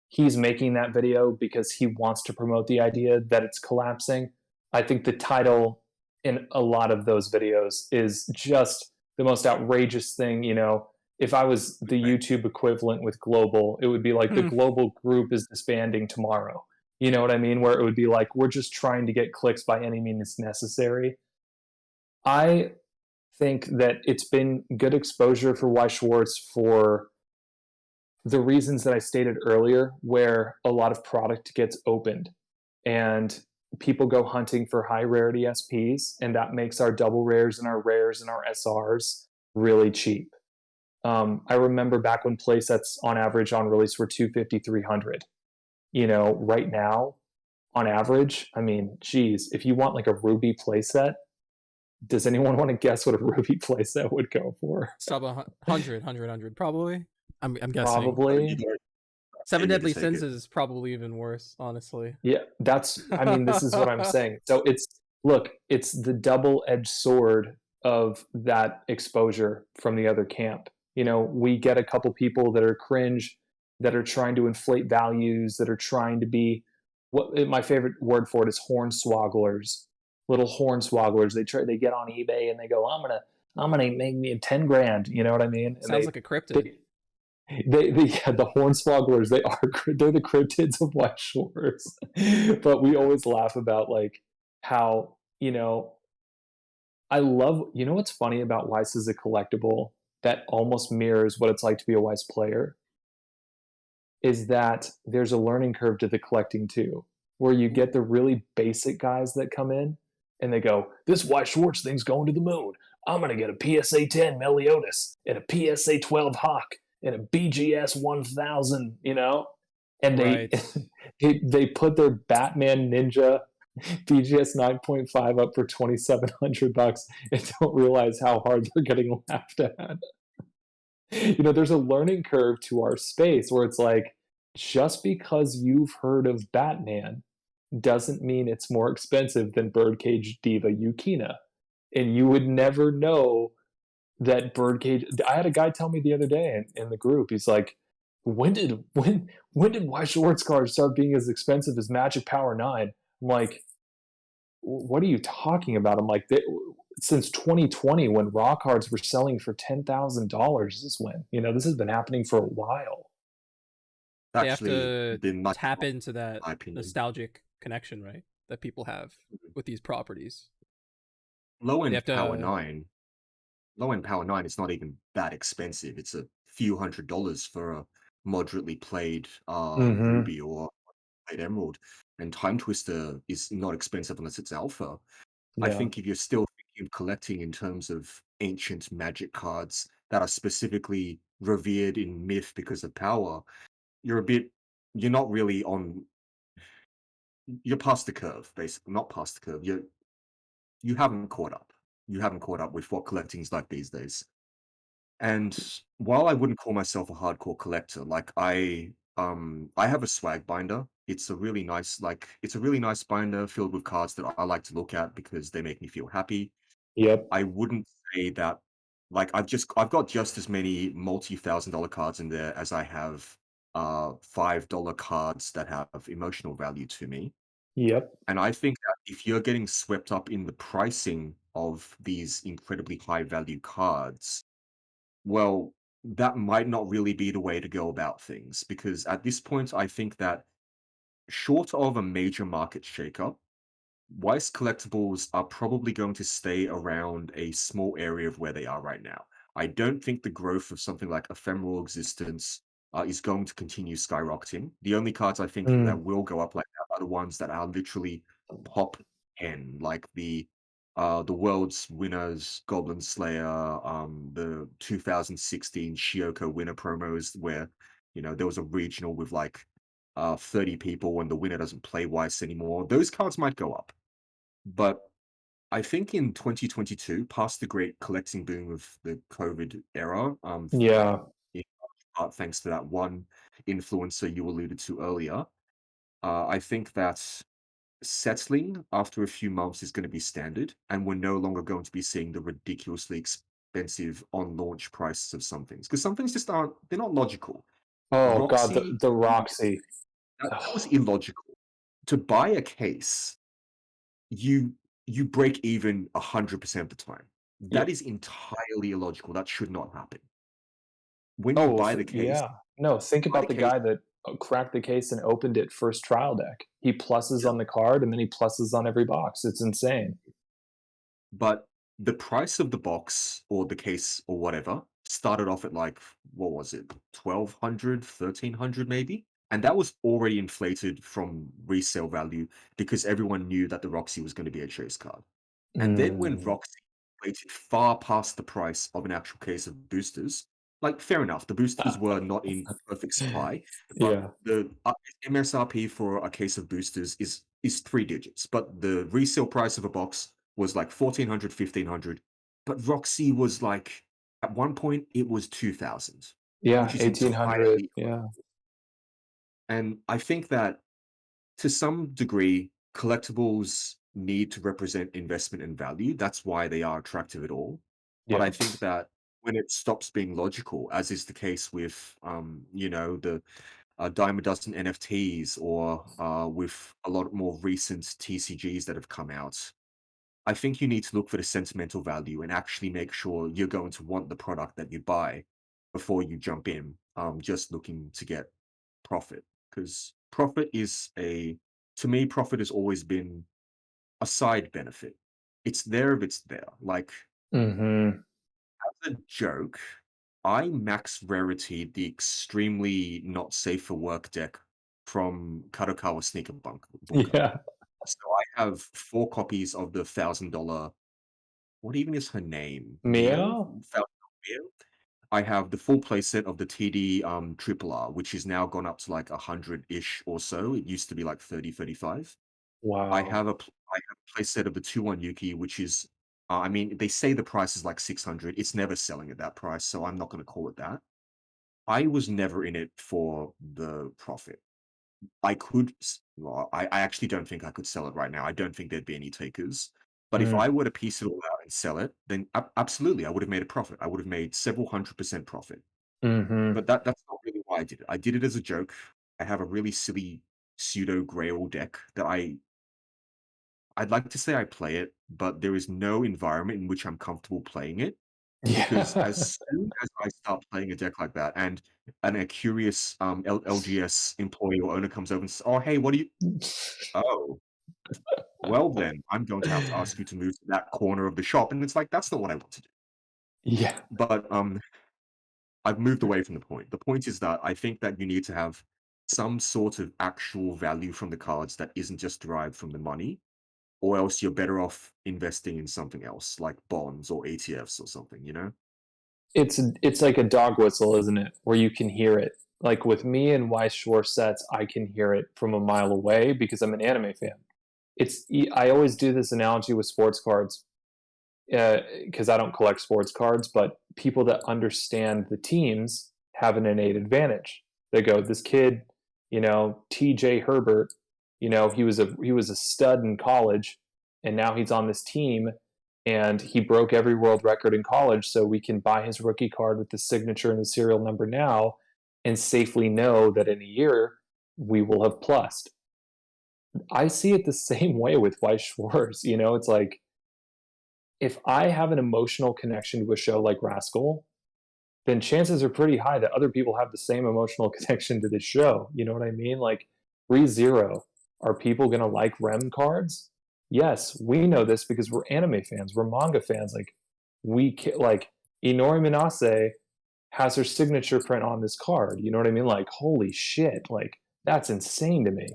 he's making that video because he wants to promote the idea that it's collapsing. I think the title in a lot of those videos is just the most outrageous thing. If I was the YouTube equivalent with global, it would be like the global group is disbanding tomorrow. You know what I mean? Where it would be like, we're just trying to get clicks by any means necessary. I think that it's been good exposure for Weiss Schwarz for the reasons that I stated earlier, where a lot of product gets opened and people go hunting for high rarity SPs, and that makes our double rares and our rares and our SRs really cheap. I remember back when playsets on average on release were 250, 300. Right now, on average, I mean, geez, if you want like a Ruby playset, does anyone want to guess what a Ruby playset would go for? Sub 100, probably. I'm guessing. Probably. Seven Deadly Sins is probably even worse, honestly. Yeah, this is what I'm saying. So it's the double-edged sword of that exposure from the other camp. We get a couple people that are cringe, that are trying to inflate values, that are trying to be my favorite word for it is hornswogglers. Little hornswogglers. They get on eBay and they go, I'm gonna make me 10 grand. You know what I mean? And Sounds like a cryptid. The hornswogglers, they're the cryptids of Weiss Schwarz. But we always laugh about like how, I love, what's funny about Weiss as a collectible that almost mirrors what it's like to be a Weiss player, is that there's a learning curve to the collecting too, where you get the really basic guys that come in and they go, this Weiss Schwarz thing's going to the moon. I'm going to get a PSA 10 Meliodas and a PSA 12 Hawk and a BGS 1000, and they put their Batman Ninja BGS 9.5 up for $2,700 and don't realize how hard they're getting laughed at. There's a learning curve to our space where it's like, just because you've heard of Batman doesn't mean it's more expensive than Birdcage Diva Yukina. And you would never know that Birdcage. I had a guy tell me the other day in the group, he's like, when did Weiss Schwarz cards start being as expensive as Magic Power 9? I'm like, what are you talking about? I'm like, since 2020, when raw cards were selling for $10,000, is when this has been happening for a while. They have to tap into that nostalgic connection, right, that people have with these properties. Low-end Power 9 is not even that expensive. It's a few $100s for a moderately played Ruby or played Emerald. And Time Twister is not expensive unless it's alpha. Yeah. I think if you're still thinking of collecting in terms of ancient Magic cards that are specifically revered in myth because of power, you're not really on. You're past the curve, basically. Not past the curve. You haven't caught up. You haven't caught up with what collecting's like these days. And while I wouldn't call myself a hardcore collector, like I have a swag binder. It's a really nice binder filled with cards that I like to look at because they make me feel happy. Yep. I wouldn't say that, like, I've got just as many multi-$1,000 cards in there as I have $5 cards that have emotional value to me. Yep. And I think that if you're getting swept up in the pricing of these incredibly high value cards, well, that might not really be the way to go about things, because at this point, I think that short of a major market shakeup, Weiss collectibles are probably going to stay around a small area of where they are right now. I don't think the growth of something like Ephemeral Existence is going to continue skyrocketing. The only cards I think that will go up like that are the ones that are literally pop N, like the World's Winners Goblin Slayer, the 2016 Shioko winner promos where, there was a regional with like 30 people and the winner doesn't play Weiss anymore. Those cards might go up. But I think in 2022, past the great collecting boom of the COVID era, thanks to that one influencer you alluded to earlier, I think that settling after a few months is going to be standard, and we're no longer going to be seeing the ridiculously expensive on launch prices of some things, because some things just they're not logical. Oh God, the Roxy, the Roxy. that was Oh, illogical. To buy a case, you you break even 100% of the time. yeah. That is entirely illogical. That should not happen. When you Oh, buy the case, yeah. No, think buy the about the case, guy that cracked the case and opened it first trial deck. He pluses yeah. on the card and then he pluses on every box. It's insane. But the price of the box or the case or whatever started off at like, what was it, 1200, 1300 maybe? And that was already inflated from resale value because everyone knew that the Roxy was going to be a chase card. And then when Mm. Roxy inflated far past the price of an actual case of boosters, like fair enough, the boosters were not in perfect supply, but Yeah. the MSRP for a case of boosters is 3 digits, but the resale price of a box was like 1400, 1500. But Roxy was like, at one point, it was 2000, Yeah, which is 1800. entirely. Yeah. And I think that to some degree, collectibles need to represent investment and value. That's why they are attractive at all. But I Yeah. think that when it stops being logical, as is the case with, the dime a dozen NFTs or with a lot more recent TCGs that have come out, I think you need to look for the sentimental value and actually make sure you're going to want the product that you buy before you jump in, just looking to get profit. Because to me, profit has always been a side benefit. It's there if it's there. Like, Hmm. as a joke, I max rarity the extremely not safe for work deck from Kadokawa Bunker. Yeah. So I have 4 copies of the $1,000. What even is her name? Mio? Mio? Mio? I have the full playset of the TD Triple R, which is now gone up to like 100-ish or so. It used to be like 30, 35. Wow. I have a playset of the 2-1 Yuki, which is I mean, they say the price is like 600. It's never selling at that price, so I'm not gonna call it that. I was never in it for the profit. I actually don't think I could sell it right now. I don't think there'd be any takers. But if I Mm. were to piece it all out and sell it, then absolutely, I would have made a profit. I would have made several 100% profit. Hmm. But that's not really why I did it. I did it as a joke. I have a really silly pseudo Grail deck that I'd like to say I play it, but there is no environment in which I'm comfortable playing it because Yeah. as soon as I start playing a deck like that and a curious LGS employee or owner comes over and says, "Oh, hey, what do you?" Oh, well then, I'm going to have to ask you to move to that corner of the shop, and it's like, that's not what I want to do. Yeah. But, I've moved away from the point. The point is that I think that you need to have some sort of actual value from the cards that isn't just derived from the money, or else you're better off investing in something else, like bonds or ETFs or something, you know? It's like a dog whistle, isn't it? Where you can hear it. Like with me and Weiss Schwarz sets, I can hear it from a mile away because I'm an anime fan. I always do this analogy with sports cards because I don't collect sports cards, but people that understand the teams have an innate advantage. They go, this kid, TJ Herbert, he was a stud in college, and now he's on this team, and he broke every world record in college. So we can buy his rookie card with the signature and the serial number now, and safely know that in a year we will have plussed. I see it the same way with Weiss Schwarz. It's like if I have an emotional connection to a show like Rascal, then chances are pretty high that other people have the same emotional connection to the show. You know what I mean? Like ReZero, are people going to like Rem cards? Yes, we know this because we're anime fans, we're manga fans. Like like Inori Minase has her signature print on this card. You know what I mean? Like holy shit, like that's insane to me.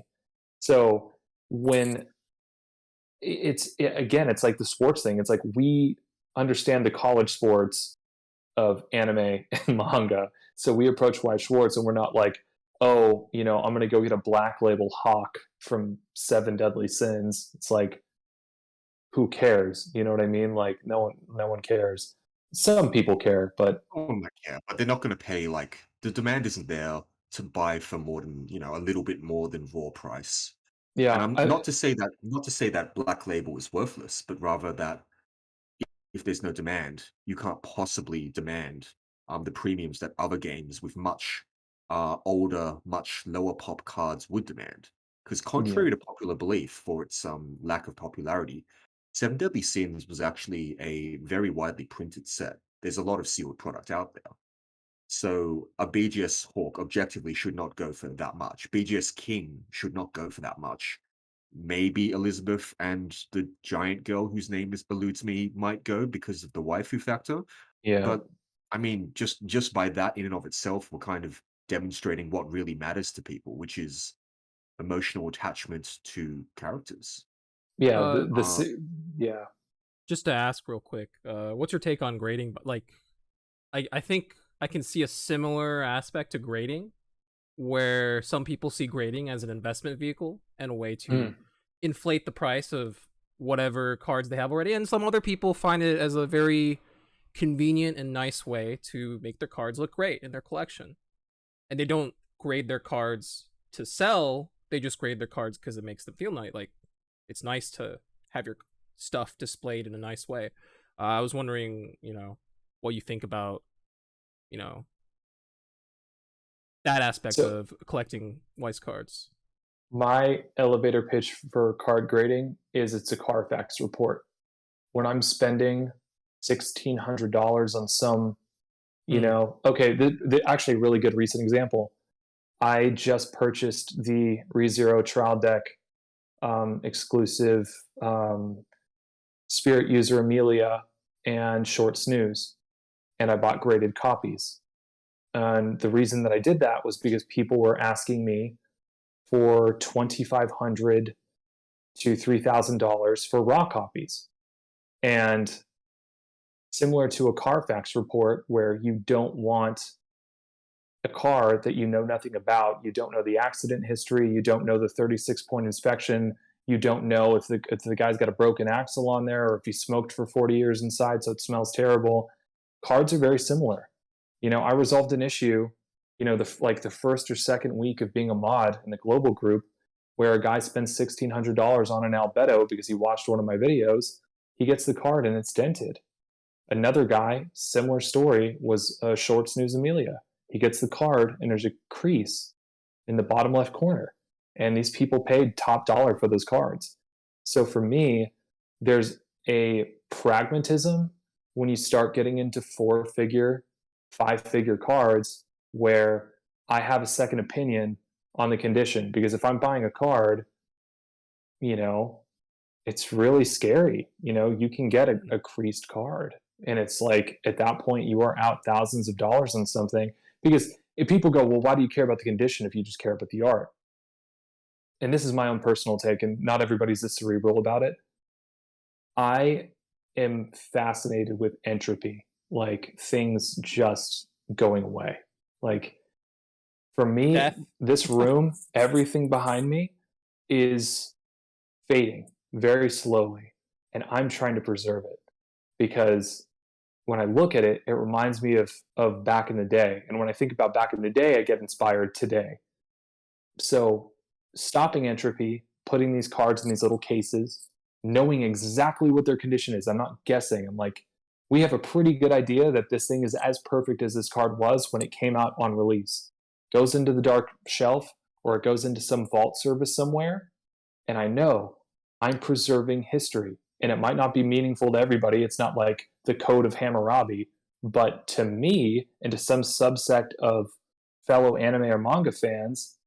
So when again, it's like the sports thing. It's like we understand the college sports of anime and manga, so we approach Weiss Schwarz, and we're not like, oh, I'm gonna go get a black label hawk from Seven Deadly Sins. It's like, who cares? You know what I mean? Like, no one cares. Some people care, but Oh my god, but they're not gonna pay, like the demand isn't there to buy for more than, a little bit more than raw price. And yeah, I'm not to say that Black Label is worthless, but rather that if there's no demand, you can't possibly demand, the premiums that other games with much older, much lower pop cards would demand. Because Yeah. contrary to popular belief for its lack of popularity, Seven Deadly Sins was actually a very widely printed set. There's a lot of sealed product out there. So a BGS Hawk objectively should not go for that much. BGS King should not go for that much. Maybe Elizabeth and the giant girl whose name eludes me might go because of the waifu factor. Yeah. But I mean, just by that in and of itself, we're kind of demonstrating what really matters to people, which is emotional attachment to characters. Yeah. Uh, Uh, Yeah. just to ask real quick, what's your take on grading? But like, I think I can see a similar aspect to grading, where some people see grading as an investment vehicle and a way to Mm. inflate the price of whatever cards they have already, and some other people find it as a very convenient and nice way to make their cards look great in their collection. And they don't grade their cards to sell; they just grade their cards because it makes them feel nice. Like it's nice to have your stuff displayed in a nice way. I was wondering, what you think about, you know, that aspect So of collecting Weiss cards. my elevator pitch for card grading is it's a Carfax report. When I'm spending $1,600 on some, Hmm. okay, actually really good recent example. I just purchased the ReZero Trial Deck exclusive Spirit User Amelia and Short Snooze, and I bought graded copies. And the reason that I did that was because people were asking me for 2,500 to $3,000 for raw copies. And similar to a Carfax report where you don't want a car that you know nothing about, you don't know the accident history, you don't know the 36-point inspection, you don't know if the guy's got a broken axle on there or if he smoked for 40 years inside so it smells terrible. Cards are very similar. I resolved an issue, the first or second week of being a mod in the global group, where a guy spends $1,600 on an Albedo because he watched one of my videos. He gets the card and it's dented. Another guy, similar story, was a Short Snooze Amelia. He gets the card and there's a crease in the bottom left corner. And these people paid top dollar for those cards. So for me, there's a pragmatism when you start getting into 4-figure, 5-figure cards where I have a second opinion on the condition. Because if I'm buying a card, you know, it's really scary. You can get a creased card. And it's like at that point, you are out thousands of dollars on something. Because if people go, well, why do you care about the condition if you just care about the art? And this is my own personal take, and not everybody's this cerebral about it. I am fascinated with entropy, like things just going away. Like for me, Death. this room, everything behind me is fading very slowly, and I'm trying to preserve it because when I look at it, it reminds me of back in the day. And when I think about back in the day, I get inspired today. So stopping entropy, putting these cards in these little cases, knowing exactly what their condition is. I'm not guessing. I'm like, we have a pretty good idea that this thing is as perfect as this card was when it came out on release. Goes into the dark shelf or it goes into some vault service somewhere. And I know I'm preserving history. And it might not be meaningful to everybody. It's not like the code of Hammurabi. But to me and to some subsect of fellow anime or manga fans,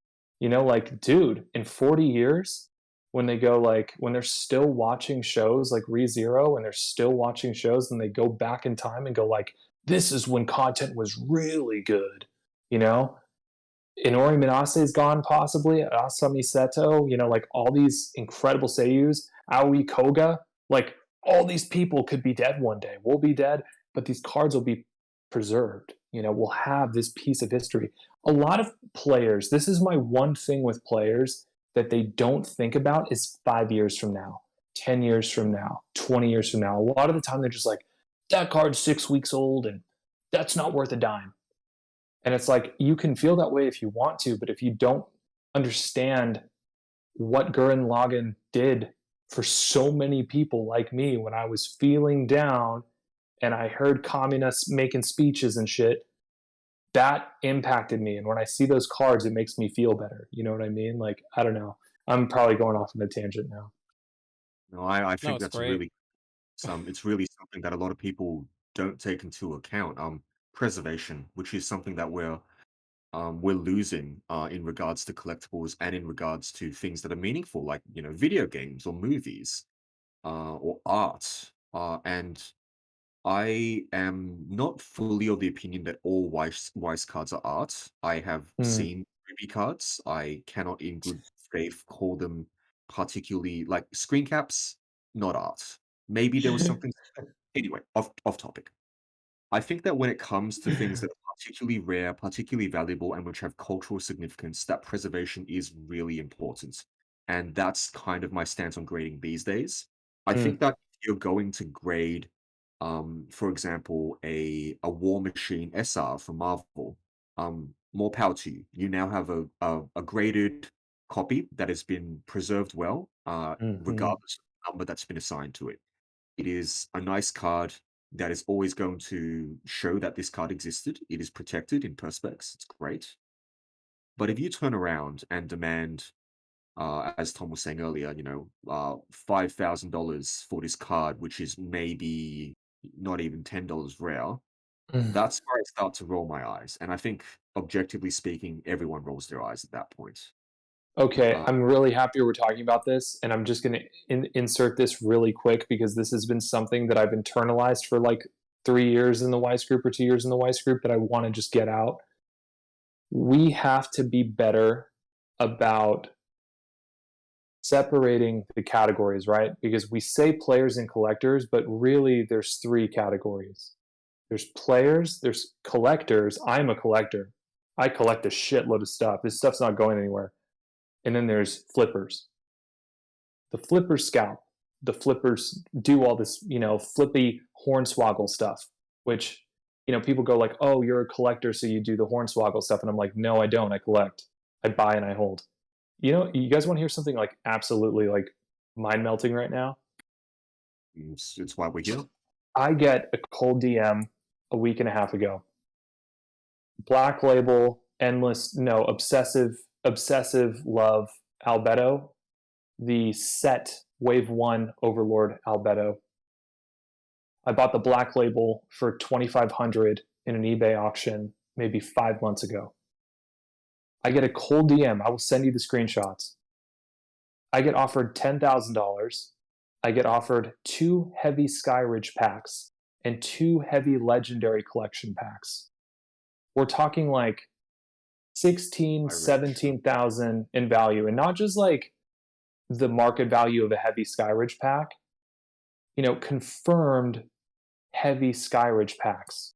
like, dude, in 40 years, when they go when they're still watching shows like ReZero and they're still watching shows and they go back in time and go this is when content was really good, you know? Inori Minase is gone possibly, Asami Seto, all these incredible seiyus, Aoi Koga, all these people could be dead one day. We'll be dead, but these cards will be preserved. We'll have this piece of history. A lot of players, this is my one thing with players that they don't think about is 5 years from now, 10 years from now, 20 years from now. A lot of the time they're just like, that card's 6 weeks old and that's not worth a dime. And it's like, you can feel that way if you want to, but if you don't understand what Gurren Lagann did for so many people like me when I was feeling down and I heard communists making speeches and shit, that impacted me. And when I see those cards, it makes me feel better. You know what I mean? Like, I don't know. I'm probably going off on a tangent now. No, I No, think it's that's great. really it's really something that a lot of people don't take into account. Preservation, which is something that we're losing in regards to collectibles and in regards to things that are meaningful, like video games or movies or art. And I am not fully of the opinion that all Weiss cards are art. I have Mm. seen movie cards. I cannot, in good faith, call them particularly like screen caps, not art. Maybe there was something. Anyway, off topic. I think that when it comes to things that are particularly rare, particularly valuable, and which have cultural significance, that preservation is really important. And that's kind of my stance on grading these days. I Mm. think that if you're going to grade, for example, a War Machine SR from Marvel, more power to you. You now have a graded copy that has been preserved well, Mm-hmm. regardless of the number that's been assigned to it. It is a nice card that is always going to show that this card existed. It is protected in Perspex. It's great. But if you turn around and demand, as Tom was saying earlier, $5,000 for this card, which is maybe not even $10 rare, that's where I start to roll my eyes. And I think, objectively speaking, everyone rolls their eyes at that point. Okay, Uh, I'm really happy we're talking about this, and I'm just going to insert this really quick because this has been something that I've internalized for like 3 years in the Weiss group or 2 years in the Weiss group that I want to just get out. We have to be better about separating the categories, right? Because we say players and collectors, but really there's three categories. There's players, there's collectors. I'm a collector. I collect a shitload of stuff. This stuff's not going anywhere. And then there's flippers. The flippers scalp. The flippers do all this, flippy hornswoggle stuff, which, people go like, oh, you're a collector, so you do the hornswoggle stuff. And I'm like, no, I don't. I collect. I buy and I hold. You guys want to hear something like absolutely like mind melting right now? it's why we're here. I get a cold DM a week and a half ago. Black Label, endless, no, obsessive love Albedo, the set Wave 1 Overlord Albedo. I bought the Black Label for $2,500 in an eBay auction maybe 5 months ago. I get a cold DM. I will send you the screenshots. I get offered $10,000. I get offered 2 heavy Skyridge packs and 2 heavy Legendary Collection packs. We're talking like 16, 17,000 in value, and not just like the market value of a heavy Skyridge pack, confirmed heavy Skyridge packs,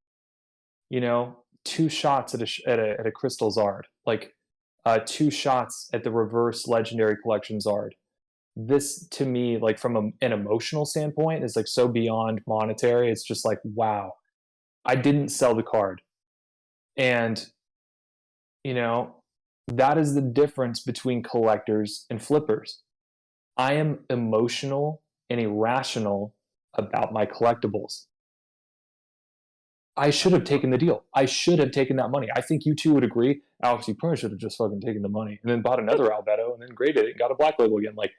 2 shots at a Crystal Zard, like 2 shots at the reverse Legendary Collection Zard. This to me, like from an emotional standpoint, is like so beyond monetary. It's just like, wow, I didn't sell the card. And, that is the difference between collectors and flippers. I am emotional and irrational about my collectibles. I should have taken the deal. I should have taken that money. I think you two would agree. Alex, you probably should have just fucking taken the money and then bought another Albedo and then graded it and got a Black Label again. Like,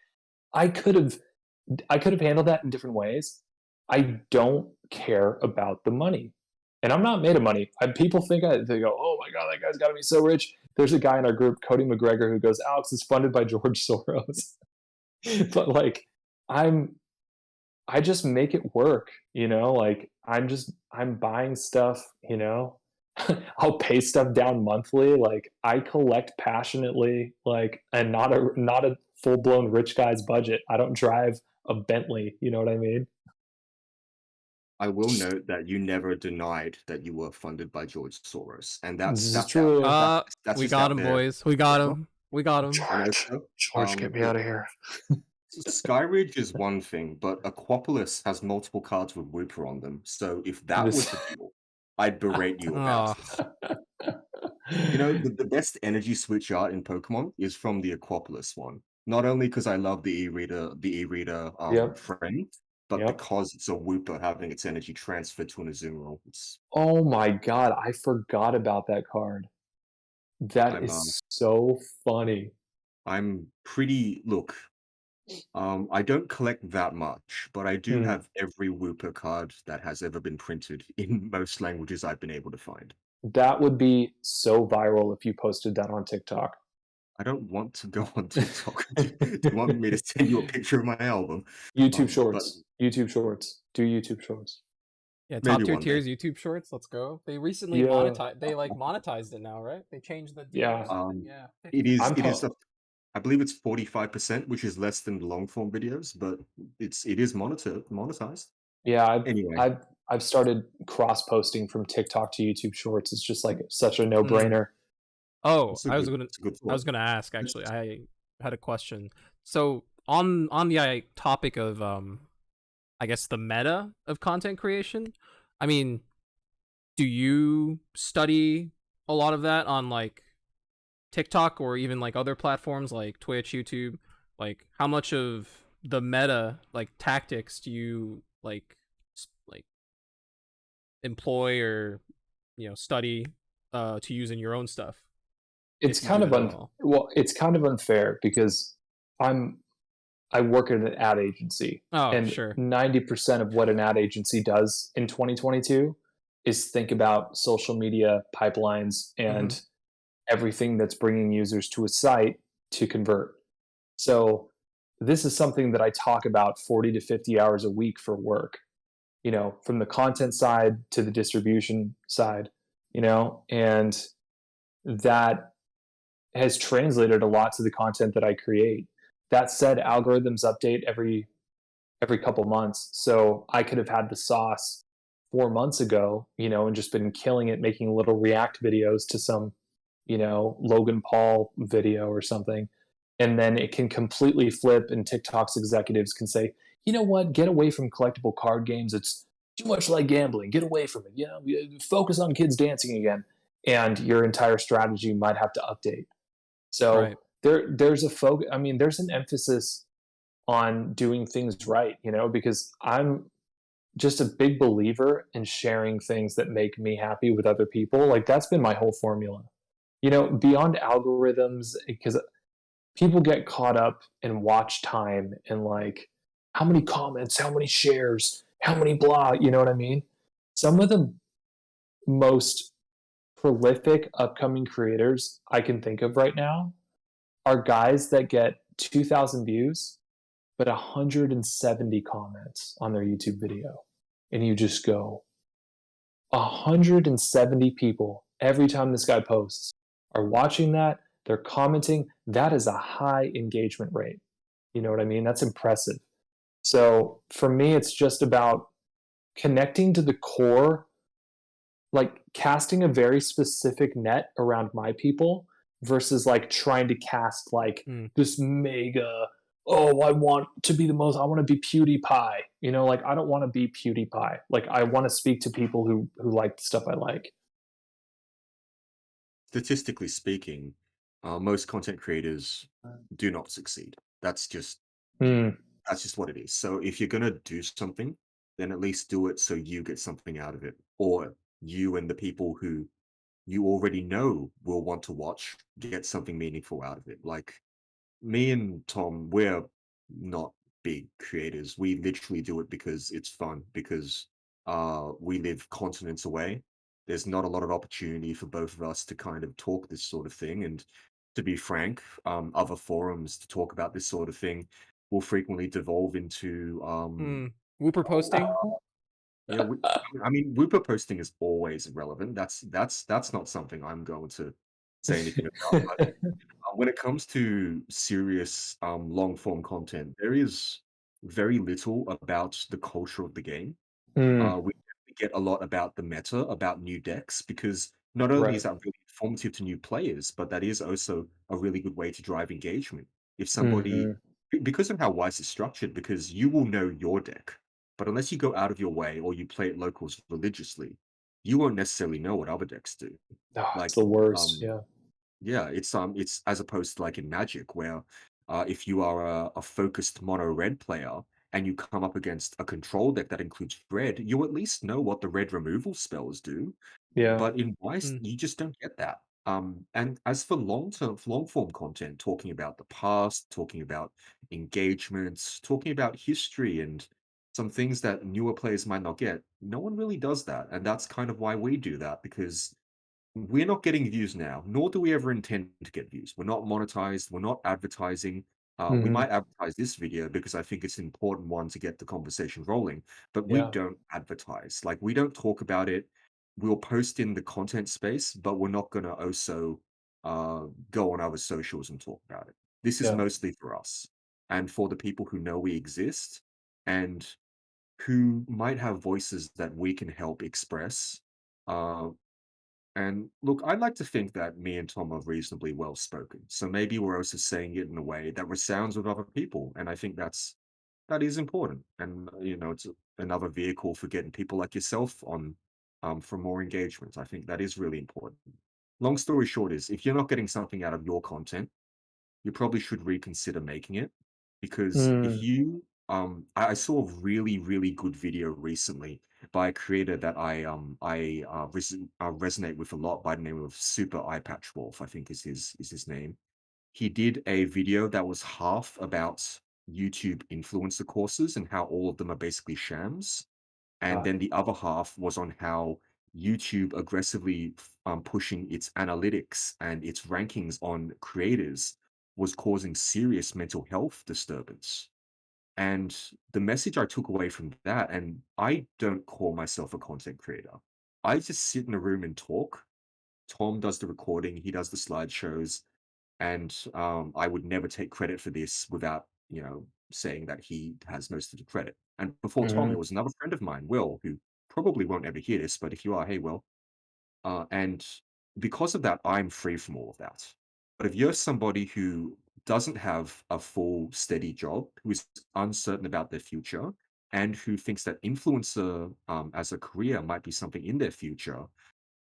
I could have handled that in different ways. I don't care about the money. And I'm not made of money. People they go, oh my God, that guy's got to be so rich. There's a guy in our group, Cody McGregor, who goes, Alex is funded by George Soros. But like, I just make it work, like I'm buying stuff, I'll pay stuff down monthly. Like I collect passionately, like, and not a full blown rich guy's budget. I don't drive a Bentley. You know what I mean? I will note that you never denied that you were funded by George Soros, and This is that's out. true. That's We just got out him, there. boys. We got him. We got him. And George, also, George, get me out of here. Skyridge is one thing, but Aquapolis has multiple cards with Wooper on them. So if that was the deal, I'd berate you about it. The best energy switch art in Pokemon is from the Aquapolis one. Not only because I love the e-reader Yep. friend, but Yep. because it's a Wooper having its energy transferred to an Azumarill, it's Oh my god, I forgot about that card. That I'm is so funny. I'm pretty look. I don't collect that much, but I do Hmm. have every Wooper card that has ever been printed in most languages I've been able to find. That would be so viral if you posted that on TikTok. I don't want to go on TikTok. Do you want me to send you a picture of my album? YouTube But Shorts. YouTube Shorts. Do YouTube Shorts. Yeah, maybe top tier one day. tiers YouTube Shorts. Let's go. They recently Yeah. monetized. They like monetized it now, right? They changed the deal or Yeah. something. Um, Yeah, it 50. is I'm it is po- a I believe it's 45%, which is less than long form videos, but it is monetized. yeah, Anyway, I've started cross posting from TikTok to YouTube Shorts. It's just like such a Mm. no-brainer. Oh, it's a good I thought. was gonna ask actually. It's I had a question. So on the topic of I guess the meta of content creation. I mean, do you study a lot of that on like TikTok or even like other platforms like Twitch, YouTube? Like how much of the meta like tactics do you like like employ or study to use in your own stuff It's if you kind do of it at all? it's kind of unfair because I'm I work at an ad agency, Oh, and sure. 90% of what an ad agency does in 2022 is think about social media pipelines Mhm. and everything that's bringing users to a site to convert. So this is something that I talk about 40 to 50 hours a week for work, from the content side to the distribution side, and that has translated a lot to the content that I create. That said, algorithms update every couple months. So I could have had the sauce 4 months ago, and just been killing it, making little React videos to some, Logan Paul video or something. And then it can completely flip, and TikTok's executives can say, you know what, get away from collectible card games. It's too much like gambling. Get away from it. Focus on kids dancing again. And your entire strategy might have to update. Right. So there's a focus. I mean, there's an emphasis on doing things right, because I'm just a big believer in sharing things that make me happy with other people. Like that's been my whole formula. Beyond algorithms, because people get caught up in watch time and like how many comments, how many shares, how many blah, you know what I mean? Some of the most prolific upcoming creators I can think of right now are guys that get 2,000 views but 170 comments on their YouTube video. And you just go, 170 people every time this guy posts are watching that, they're commenting. That is a high engagement rate. You know what I mean? That's impressive. So for me, it's just about connecting to the core, like casting a very specific net around my people versus like trying to cast like Mm. this mega, oh, I want to be the most, I want to be PewDiePie. Like I don't want to be PewDiePie. Like I want to speak to people who like the stuff I like. statistically speaking, most content creators do not succeed. Mm, That's just what it is. So if you're gonna do something, then at least do it so you get something out of it, or you and the people who you already know will want to watch get something meaningful out of it. Like me and Tom, we're not big creators. We literally do it because it's fun, because we live continents away. There's not a lot of opportunity for both of us to kind of talk this sort of thing. And to be frank, other forums to talk about this sort of thing will frequently devolve into Whooper posting. yeah, I mean, Whooper posting is always relevant. That's not something I'm going to say anything about. But when it comes to serious long form content, there is very little about the culture of the game. mm, We get a lot about the meta, about new decks, because not only is right. that really informative to new players, but that is also a really good way to drive engagement. If somebody, Hmm. because of how Weiss is structured, because you will know your deck, but unless you go out of your way or you play at locals religiously, you won't necessarily know what other decks do. Oh, it's Like, the worst. um, Yeah. yeah, it's as opposed to like in Magic, where if you are a focused mono red player and you come up against a control deck that includes red, you at least know what the red removal spells do. Yeah. But in Weiss, Mm. you just don't get that. And as for long form content, talking about the past, talking about engagements, talking about history and some things that newer players might not get, no one really does that. And that's kind of why we do that, because we're not getting views now, nor do we ever intend to get views. We're not monetized. We're not advertising. We Hmm. might advertise this video because I think it's an important one to get the conversation rolling, but we Yeah. don't advertise. Like, we don't talk about it. We'll post in the content space, but we're not going to also go on other socials and talk about it. This is Yeah. mostly for us and for the people who know we exist and who might have voices that we can help express. Uh, and look, I'd like to think that me and Tom are reasonably well spoken. So maybe we're also saying it in a way that resounds with other people. And I think that is important. And it's another vehicle for getting people like yourself on for more engagement. I think that is really important. Long story short is if you're not getting something out of your content, you probably should reconsider making it, because if Mm. you I saw a really really good video recently by a creator that I resonate with a lot, by the name of Super Eye Patch Wolf, I think is his name. He did a video that was half about YouTube influencer courses and how all of them are basically shams, and Uh, then the other half was on how YouTube aggressively pushing its analytics and its rankings on creators was causing serious mental health disturbance. And the message I took away from that, and I don't call myself a content creator, I just sit in a room and talk. Tom does the recording, he does the slideshows, and I would never take credit for this without saying that he has most of the credit. And before Tom, mhm. it was another friend of mine, Will, who probably won't ever hear this, but if you are, hey Will. And because of that, I'm free from all of that. But if you're somebody who doesn't have a full steady job, who is uncertain about their future, and who thinks that influencer as a career might be something in their future,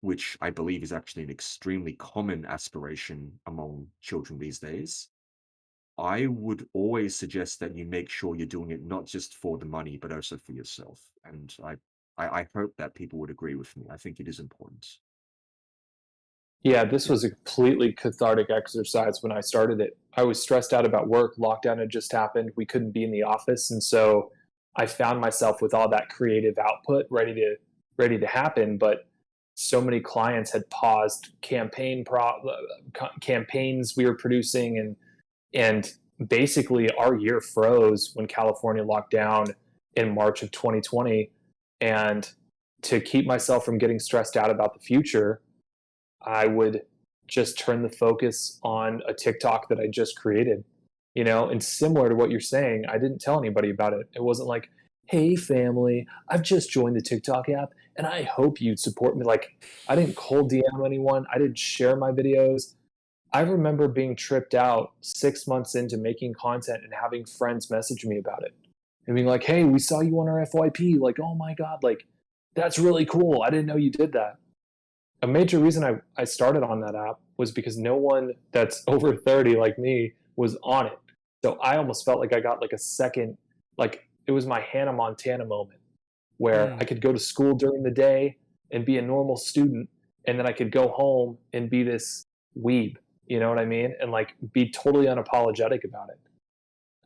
which I believe is actually an extremely common aspiration among children these days, I would always suggest that you make sure you're doing it not just for the money, but also for yourself. And I hope that people would agree with me. I think it is important. Yeah, this Yeah. was a completely cathartic exercise when I started it. I was stressed out about work. Lockdown had just happened. We couldn't be in the office, and so I found myself with all that creative output ready to happen, but so many clients had paused campaigns we were producing, and basically our year froze when California locked down in March of 2020. And to keep myself from getting stressed out about the future, I would just turn the focus on a TikTok that I just created, and similar to what you're saying, I didn't tell anybody about it. It wasn't like, hey, family, I've just joined the TikTok app and I hope you'd support me. Like, I didn't cold DM anyone, I didn't share my videos. I remember being tripped out 6 months into making content and having friends message me about it and being like, hey, we saw you on our FYP. Like, oh my God, like, that's really cool. I didn't know you did that. A major reason I started on that app was because no one that's over 30 like me was on it. So I almost felt like I got like a second, like it was my Hannah Montana moment where I Mm. could go to school during the day and be a normal student, and then I could go home and be this weeb, you know what I mean? And like be totally unapologetic about it.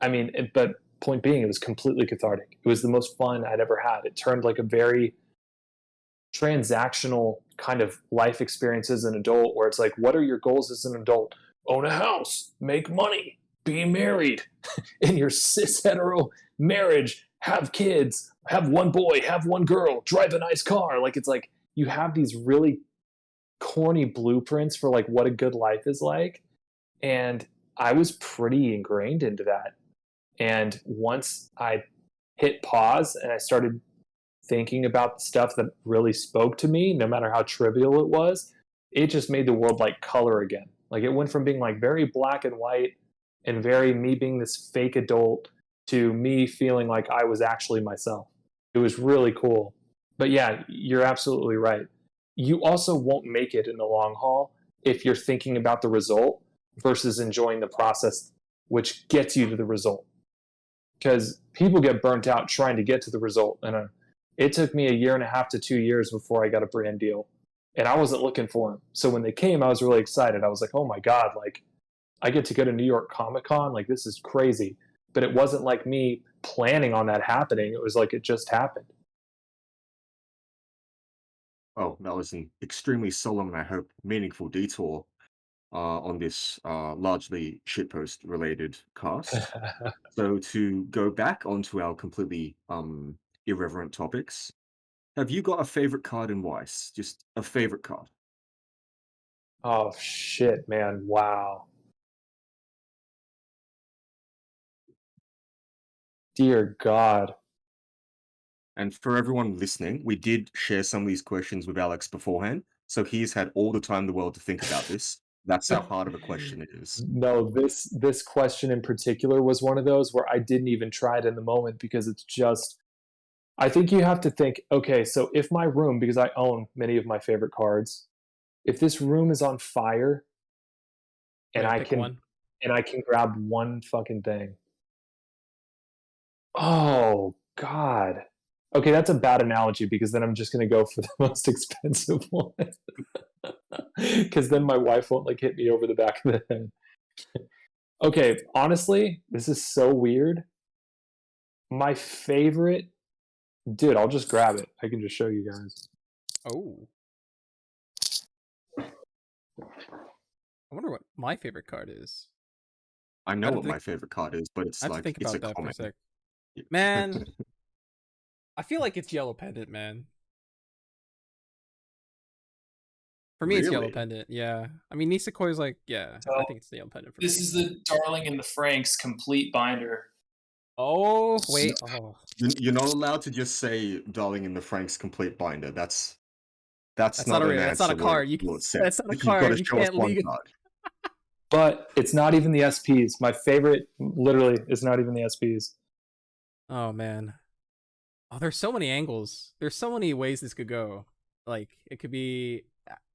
I mean, but point being, it was completely cathartic. It was the most fun I'd ever had. It turned like a very transactional kind of life experience as an adult where it's like, what are your goals as an adult? Own a house, make money, be married in your cis hetero marriage, have kids, have one boy, have one girl, drive a nice car. Like, it's like you have these really corny blueprints for like what a good life is like. And I was pretty ingrained into that. And once I hit pause and I started thinking about the stuff that really spoke to me, no matter how trivial it was, it just made the world like color again. Like it went from being like very black and white and very me being this fake adult to me feeling like I was actually myself. It was really cool. But yeah, you're absolutely right. You also won't make it in the long haul if you're thinking about the result versus enjoying the process, which gets you to the result. because people get burnt out trying to get to the result. And it took me 1.5 to 2 years before I got a brand deal, and I wasn't looking for them. So when they came, I was really excited. I was like, oh my God, like I get to go to New York Comic Con. Like this is crazy. But it wasn't like me planning on that happening. It was like it just happened. Oh, that was an extremely solemn and I hope meaningful detour on this largely shitpost related cast. So to go back onto our completely irreverent topics, have you got a favorite card in Weiss? Just a favorite card? Oh shit, man. Wow. Dear God. And for everyone listening, we did share some of these questions with Alex beforehand, so he's had all the time in the world to think about this. That's how hard of a question it is. No, this question in particular was one of those where I didn't even try it in the moment because it's just I think you have to think, okay, so if my room, because I own many of my favorite cards, if this room is on fire and Right, I pick can one. grab one fucking thing. Oh God. Okay, that's a bad analogy because then I'm just gonna go for the most expensive one. Because then my wife won't like hit me over the back of the head. Okay, honestly, this is so weird. My favorite, dude, I'll just grab it. I can just show you guys. Oh. I wonder what my favorite card is. I know I have what to my think, favorite card is, but I it's have to like think it's a about that for a common. sec. Yeah. Man, I feel like it's Yellow Pendant, man. For me, it's Yellow Really? Pendant. Yeah. I mean, Nisekoi is like, yeah, I So think it's the Yellow Pendant for this me. is the Darling in the Franxx complete binder. Oh, wait. Oh, You're not allowed to just say "Darling in the Franxx complete binder." That's not an that's not a answer where card. You can, Lord said. that's not a You've got to card. You show us can't one leave. card. But it's not even the SPs. My favorite, literally, is not even the SPs. Oh man. Oh, there's so many angles. There's so many ways this could go. Like, it could be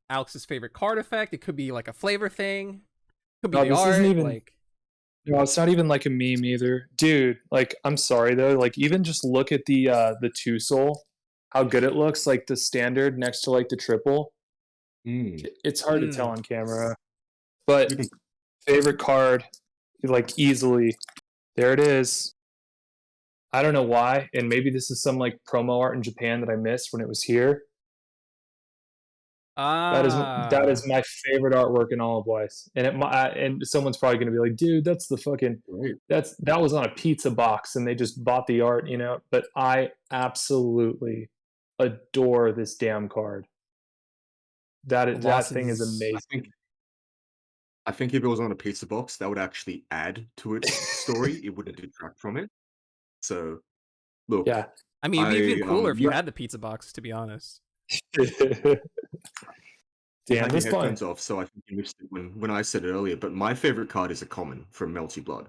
Alex's favorite card effect. It could be like a flavor thing. It could be No, the this isn't art. even. Like, No, it's not even like a meme either, dude. Like, I'm sorry though. Like, even just look at the two soul, how good it looks. Like the standard next to like the triple. Mm. It's hard to tell mm, on camera, but You can favorite card, like easily. There it is. I don't know why, and maybe this is some like promo art in Japan that I missed when it was here. That is ah, my favorite artwork in all of Weiss, and and someone's probably going to be like, "Dude, that's the fucking great. that was on a pizza box, and they just bought the art, you know." But I absolutely adore this damn card. That thing is Lawson's. I amazing. think I think if it was on a pizza box, that would actually add to its story. It wouldn't detract from it. So, look, Yeah. I mean, it'd be even I cooler if you you had the pizza box, to be honest. you Damn, had your this fun. headphones off, so I think you missed it when I said it earlier. But my favorite card is a common from Melty Blood.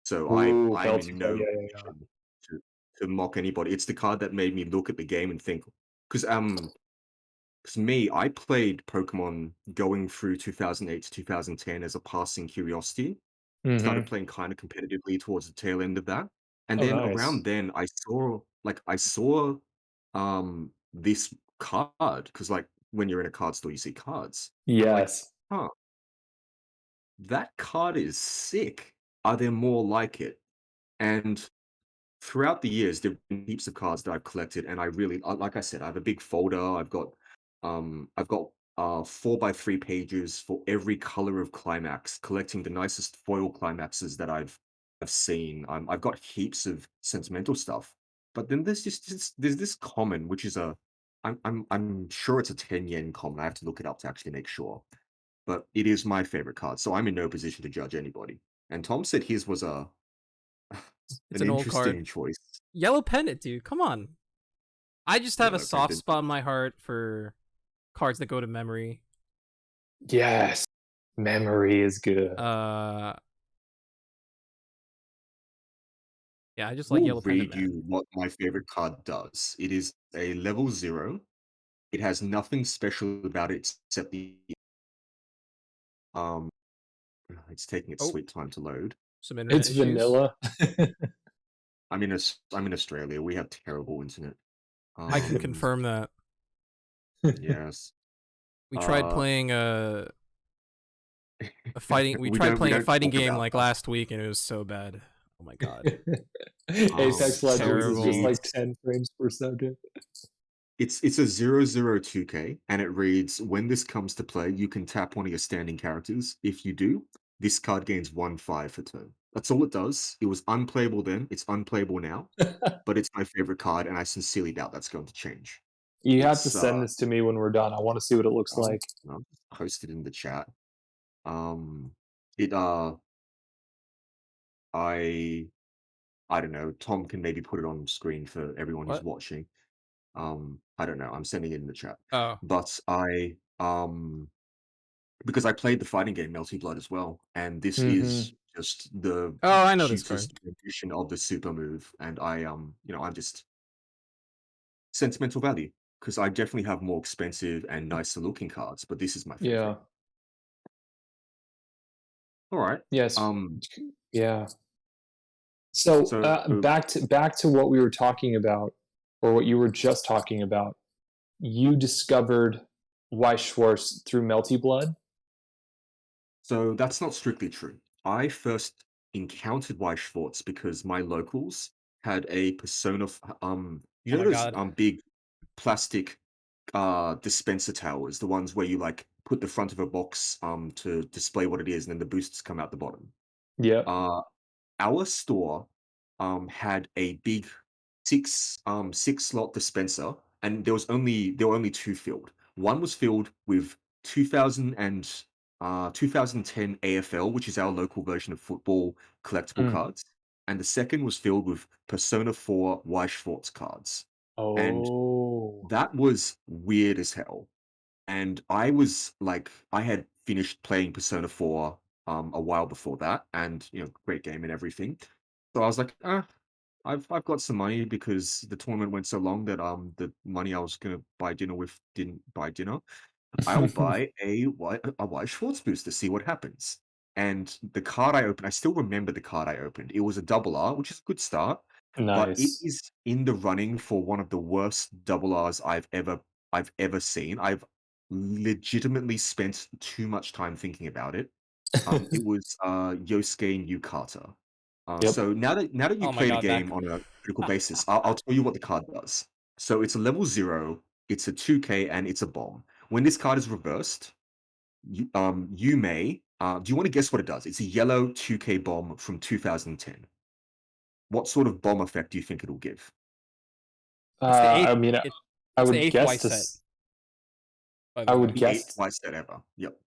So Ooh, I'm Belty in Pro. no Yeah, yeah, yeah. position to mock anybody. It's the card that made me look at the game and think, because me, I played Pokemon going through 2008 to 2010 as a passing curiosity. Started Mm-hmm. playing kind of competitively towards the tail end of that. And Oh, then nice. around then I saw this card because like when you're in a card store you see cards. And I'm like, Yes. huh, that card is sick. Are there more like it? And throughout the years, there've been heaps of cards that I've collected, and I really like I said, I have a big folder. I've got 4 by 3 pages for every color of climax, collecting the nicest foil climaxes that I've seen. I've got heaps of sentimental stuff, but then there's this common, which is I'm sure it's a 10 yen common. I have to look it up to actually make sure, but it is my favorite card, so I'm in no position to judge anybody. And Tom said his was a It's an an old card. interesting choice. Yellow Pendant, dude. Come on. I just have a Yellow soft pendant. spot in my heart for cards that go to memory. Yes. Memory is good. Uh, yeah, I just like Will Yellow Pendant, read man. you what my favorite card does. It is a level 0. It has nothing special about it except the um it's taking its Oh, sweet time to load. some internet It's issues. vanilla. I'm in Australia. We have terrible internet. I can Um, confirm that. yes. We tried Uh, playing a fighting. We we tried don't we playing a don't fighting talk game about like that. last week, and it was so bad. Oh my god, Um, Apex so Legends it is just terrible. like reads 10 frames per second. it's a 002K, and it reads, when this comes to play, you can tap one of your standing characters. If you do, this card gains 1/5 for turn. That's all it does. It was unplayable then. It's unplayable now, but it's my favorite card, and I sincerely doubt that's going to change. You have to It's send this to me when we're done. I want to see what it looks I'll, like. I'll just post it in the chat. Um, it I I don't know. Tom can maybe put it on screen for everyone who's What? watching. I don't know. I'm sending it in the chat. Oh, But because I played the fighting game Melty Blood as well, and this Hmm. is just the oh, I know this card. cutest rendition of the super move, and I'm just sentimental value because I definitely have more expensive and nicer looking cards, but this is my favorite. Yeah. All right. Yes. Um, Yeah. So so back to what we were talking about, or what you were just talking about. You discovered Weiss Schwarz through Melty Blood. So that's not strictly true. I first encountered Weiss Schwarz because my locals had a Persona. You Oh know my those god. big plastic dispenser towers, the ones where you like put the front of a box to display what it is, and then the boosters come out the bottom. Yep. Uh, our store had a big six slot dispenser, and there were only two filled. One was filled with 2000 and 2010 AFL, which is our local version of football collectible Mm. cards, and the second was filled with Persona 4 Weiss Schwarz cards. And Oh. that was weird as hell. And I was like, I had finished playing Persona 4 a while before that, and great game and everything. So I was like, I've got some money because the tournament went so long that the money I was gonna buy dinner with didn't buy dinner. I'll buy a White Schwartz booster, see what happens. And the card I opened, I still remember the card I opened. It was a double R, which is a good start, but it Nice. is in the running for one of the worst double Rs I've ever seen. I've legitimately spent too much time thinking about it. It was Yosuke Yukata. Yep. So now that you Oh my play the god, that. game on a critical basis, I'll tell you what the card does. So it's a level 0, it's a 2K, and it's a bomb. When this card is reversed, you may. Do you want to guess what it does? It's a yellow 2K bomb from 2010. What sort of bomb effect do you think it'll give? It's the I eighth. mean, I It's the would eighth guess white set. By I the would way, The eighth guess. white set ever. Yep.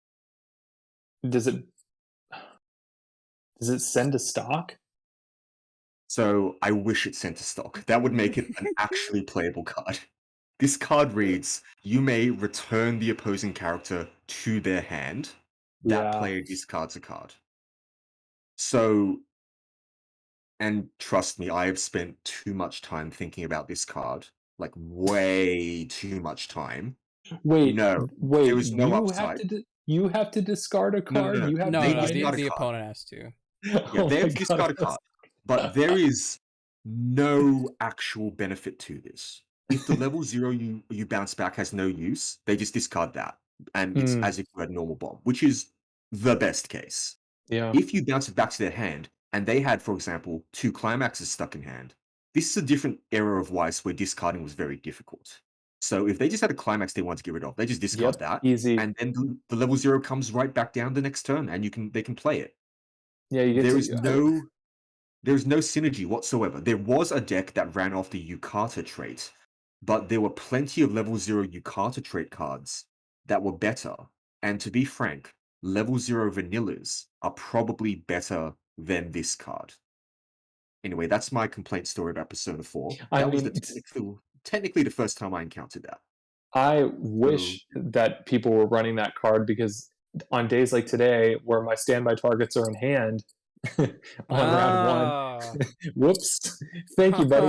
Does it? Does it send to stock? So I wish it sent to stock. That would make it an actually playable card. This card reads, you may return the opposing character to their hand. That Yeah. player discards a card. So, and trust me, I have spent too much time thinking about this card. Like, way too much time. Wait. No, there Wait. is no You have upside. to. You have to discard a No, no, card. no. You have no, They no, divided. discard a the card. opponent has to. Yeah, Oh they my have to god. discard a card. But there is no actual benefit to this. If the level 0 you bounce back has no use, they just discard that, and it's Mm, as if you had normal bomb, which is the best case. yeah. If you bounce it back to their hand, and they had, for example, 2 climaxes stuck in hand, this is a different era of Weiss where discarding was very difficult. So if they just had a climax they want to get rid of, they just discard Yep. that, Easy. and then the level 0 comes right back down the next turn, and they can play it. Yeah. You get There is to. there's no synergy whatsoever. There was a deck that ran off the Yukata trait, but there were plenty of level 0 Yukata trait cards that were better. And to be frank, level 0 vanillas are probably better than this card. Anyway, that's my complaint story about Persona 4. I That was mean, technically the first time I encountered that. I So wish that people were running that card because on days like today, where my standby targets are in hand on round one, Ah. whoops. Thank you, buddy.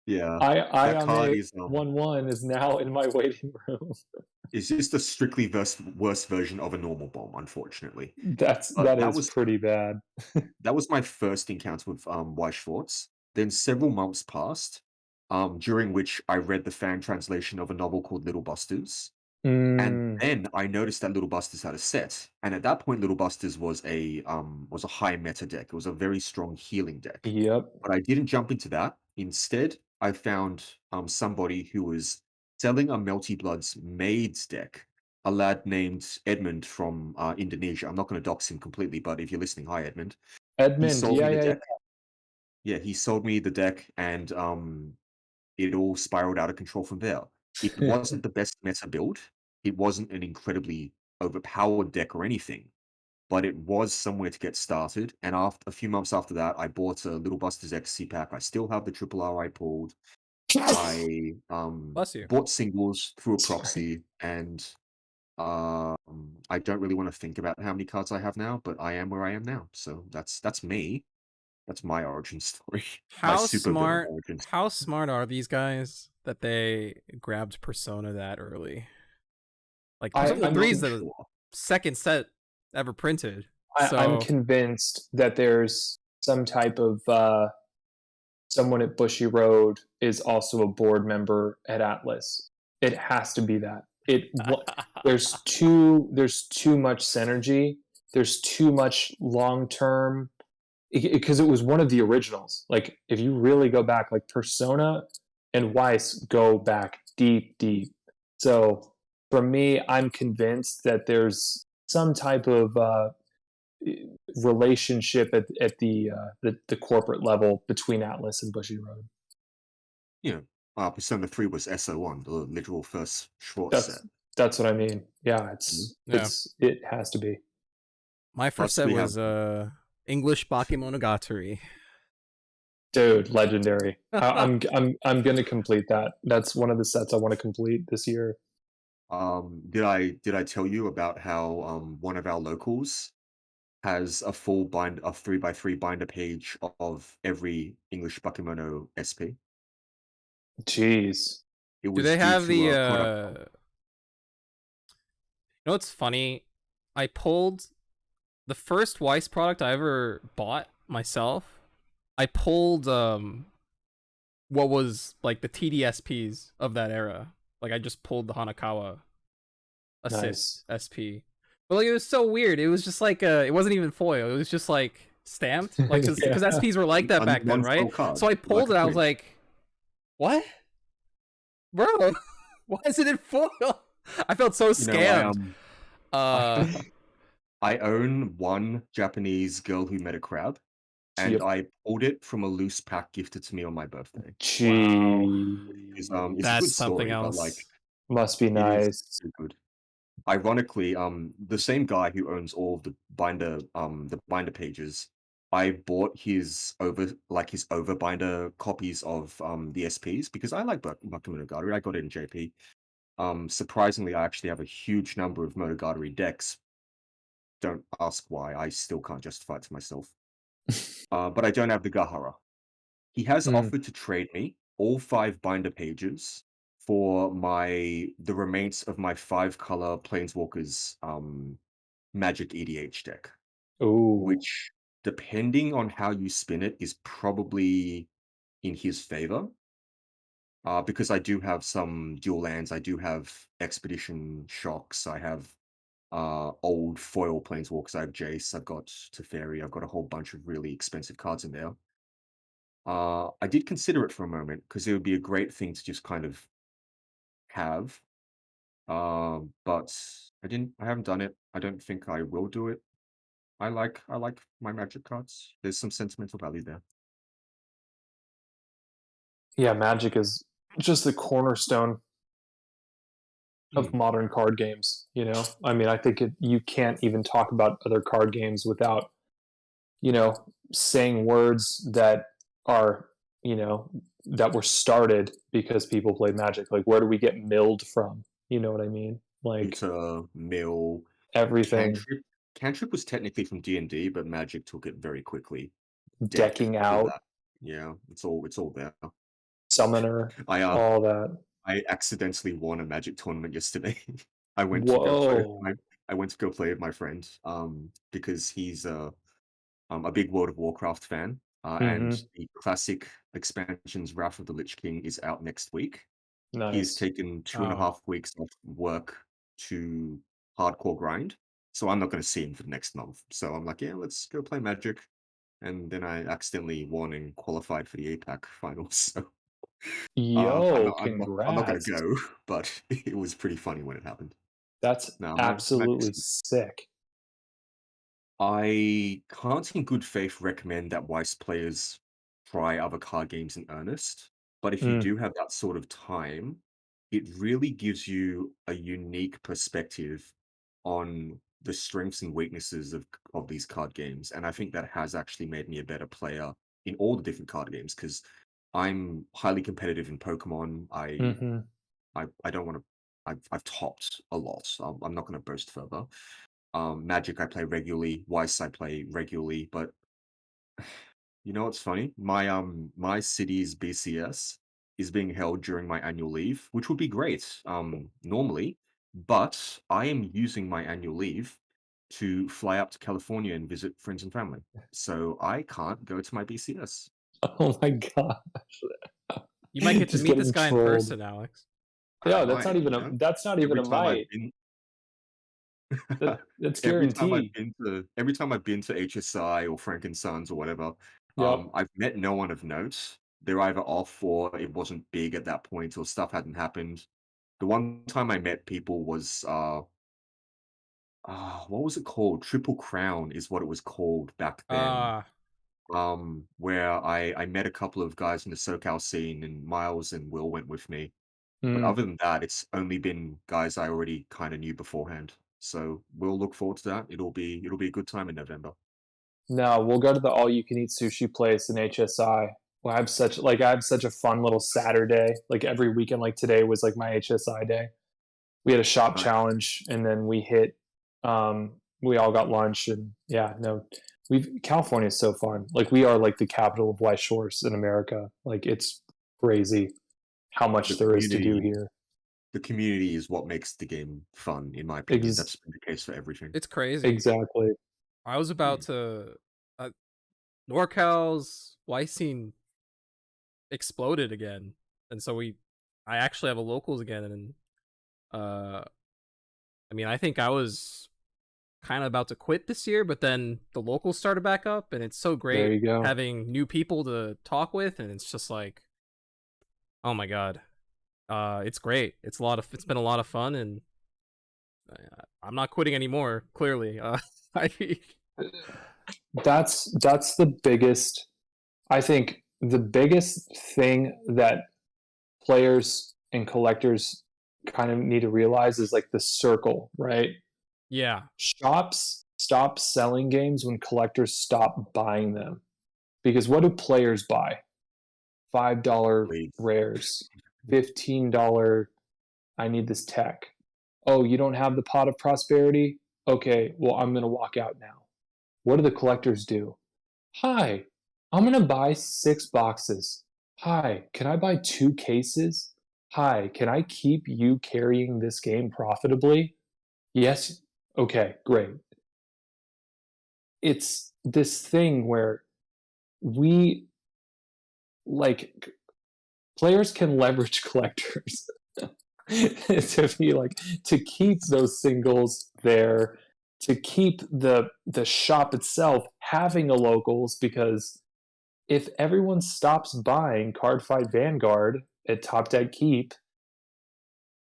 yeah, I that on card a is 1/1 is now in my waiting room. just a strictly worse version of a normal bomb, unfortunately. That But is pretty bad. that was my first encounter with Weiss Schwarz. Then several months passed, during which I read the fan translation of a novel called Little Busters. And Mm, then I noticed that Little Busters had a set, and at that point, Little Busters was a high meta deck. It was a very strong healing deck. yep. But I didn't jump into that. Instead, I found somebody who was selling a Melty Bloods Maids deck. A lad named Edmund from Indonesia. I'm not going to dox him completely, but if you're listening, hi Edmund. He Edmund, sold me yeah, the yeah, yeah. deck. Yeah, he sold me the deck, and it all spiraled out of control from there. It wasn't the best meta build. It wasn't an incredibly overpowered deck or anything, but it was somewhere to get started. And after a few months after that, I bought a Little Busters XC pack. I still have the triple R I pulled. I Bless you. bought singles through a Sorry. proxy, and I don't really want to think about how many cards I have now, but I am where I am now. So that's me. That's my origin story. My How super villain smart origin. how smart are these guys that they grabbed Persona that early? Like Persona I'm 3 is not the sure. second set ever printed. I'm So convinced that there's some type of someone at Bushy Road is also a board member at Atlas. It has to be that. There's too much synergy. There's too much long term because it was one of the originals. Like if you really go back, like Persona and Weiss go back deep, deep. So for me, I'm convinced that there's some type of relationship at the corporate level between Atlas and Bushy Road. You know, Persona 3 was SO1, the literal first Schwarz set. That's what I mean. Yeah, Mhm. yeah. it has to be. My first Plus, set we have was English Bakemonogatari. Dude, legendary. I'm gonna complete that. That's one of the sets I want to complete this year. did I tell you about how one of our locals has a full bind a 3x3 binder page of every English Bakemono SP? Jeez. It Do was they due have to the a product. you know what's funny? I pulled the first Weiss product I ever bought myself. I pulled what was like the TDSPs of that era. Like I just pulled the Hanakawa Nice. Assist SP. But like it was so weird. It was just like it wasn't even foil. It was just like stamped. Like because Yeah. SPs were like that a back then, right? non-foil card, So I like pulled a it. I was print. like, "What, bro? Why is it in foil?" I felt so You know, scammed. I own one Japanese girl who met a crab, and Yep. I pulled it from a loose pack gifted to me on my birthday. Wow, It's a that's good something story, but else. Must be it is nice. so good. Ironically, the same guy who owns all of the binder pages, I bought his overbinder copies of the SPs because I like Bakemonogatari. I got it in JP. Surprisingly, I actually have a huge number of Monogatari decks. Don't ask why. I still can't justify it to myself. But I don't have the Gahara. He has Mm. offered to trade me all 5 binder pages for the remains of my 5-color Planeswalkers Magic EDH deck, Ooh. which, depending on how you spin it, is probably in his favor. Because I do have some dual lands, I do have Expedition Shocks, I have old foil Planeswalkers, I have Jace, I've got Teferi, I've got a whole bunch of really expensive cards in there. I did consider it for a moment because it would be a great thing to just kind of have. But I haven't done it. I don't think I will do it. I like my Magic cards. There's some sentimental value there. Yeah, Magic is just the cornerstone of Mm. modern card games. I mean, I think you can't even talk about other card games without saying words that are that were started because people played Magic. Like, where do we get milled from? You know what I mean? Like Tutor, Mill, everything. Cantrip. Cantrip was technically from D&D, but Magic took it very quickly. Deck, Decking all out, that. Yeah, it's all there. summoner, I uh all that. I accidentally won a Magic tournament yesterday. I went to go play with Whoa. my I went to go play with my friend, because he's a big World of Warcraft fan, Mm-hmm. and the classic expansions Wrath of the Lich King is out next week. He's Nice. taken two and a Oh, half weeks off work to hardcore grind, so I'm not going to see him for the next month. So I'm like, yeah, let's go play Magic. And then I accidentally won and qualified for the APAC finals. So Yo, I'm not going congrats. to go, but it was pretty funny when it happened. That's No, Magic's absolutely sick. I can't in good faith recommend that Weiss players try other card games in earnest, but if you Mm, do have that sort of time, it really gives you a unique perspective on the strengths and weaknesses of these card games. And I think that has actually made me a better player in all the different card games because I'm highly competitive in Pokemon. mm-hmm. I don't want to. I've topped a lot. So I'm not going to boast further. Magic I play regularly, Weiss I play regularly, but you know what's funny? My city's BCS is being held during my annual leave, which would be great, normally, but I am using my annual leave to fly up to California and visit friends and family. So I can't go to my BCS. Oh my god. you might get to Just meet this getting guy in trolled. person, Alex. I Yeah, might, you know, that's not even every a time I've might. been That's I've guaranteed. been to every time I've been to HSI or Frankensons or whatever, Yep. I've met no one of note. They're either off or it wasn't big at that point or stuff hadn't happened. The one time I met people was what was it called? Triple Crown is what it was called back then. Ah, Where I met a couple of guys in the SoCal scene and Miles and Will went with me. But Mm. other than that, it's only been guys I already kind of knew beforehand. So we'll look forward to that. It'll be a good time in November. No, we'll go to the all you can eat sushi place in HSI. I have such a fun little Saturday. Like every weekend, like today was like my HSI day. We had a shop Nice. challenge and then we all got lunch and yeah, no. We've California is so fun. Like we are like the capital of Weiss Schwarz in America. Like it's crazy how The much there is to do community here. the community is what makes the game fun, in my opinion. Ex- That's been the case for everything. it's crazy. exactly. I was about Hmm. to. NorCal's Y scene exploded again, and so I actually have a locals again, and uh, I mean, I think I was kind of about to quit this year, but then the locals started back up, and it's so There great you go. having new people to talk with, and it's just like, oh my god, it's great. It's been a lot of fun, and I'm not quitting anymore. Clearly, I That's the biggest I think the biggest thing that players and collectors kind of need to realize is like the circle, right? yeah, Shops stop selling games when collectors stop buying them. Because what do players buy? $5 Please. rares, $15 I need this tech. Oh, you don't have the pot of prosperity? Okay, well, I'm going to walk out now. What do the collectors do? Hi, I'm going to buy 6 boxes. Hi, can I buy 2 cases? Hi, can I keep you carrying this game profitably? Yes. Okay, great. It's this thing where we like players can leverage collectors to be like to keep those singles there, to keep the shop itself having a locals because if everyone stops buying Card Fight Vanguard at Top Deck Keep,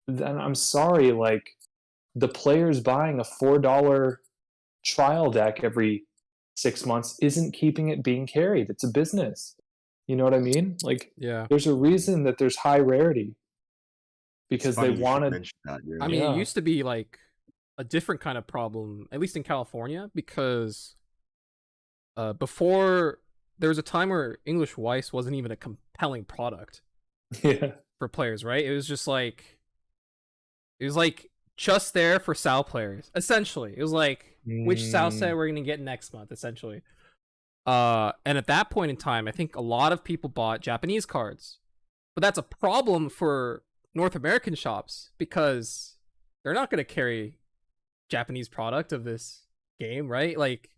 then I'm sorry, like the players buying a $4 trial deck every 6 months isn't keeping it being carried. It's a business. You know what I mean? Like yeah. there's a reason that there's high rarity It's because they funny you should wanted mention that, I yeah. mean, it yeah. used to be like a different kind of problem, at least in California, because before there was a time where English Weiss wasn't even a compelling product Yeah. for players, right? It was like just there for Sal players, essentially. It was like which Sal set we're gonna get next month, essentially. And at that point in time, I think a lot of people bought Japanese cards, but that's a problem for North American shops because they're not gonna carry Japanese product of this game, right? Like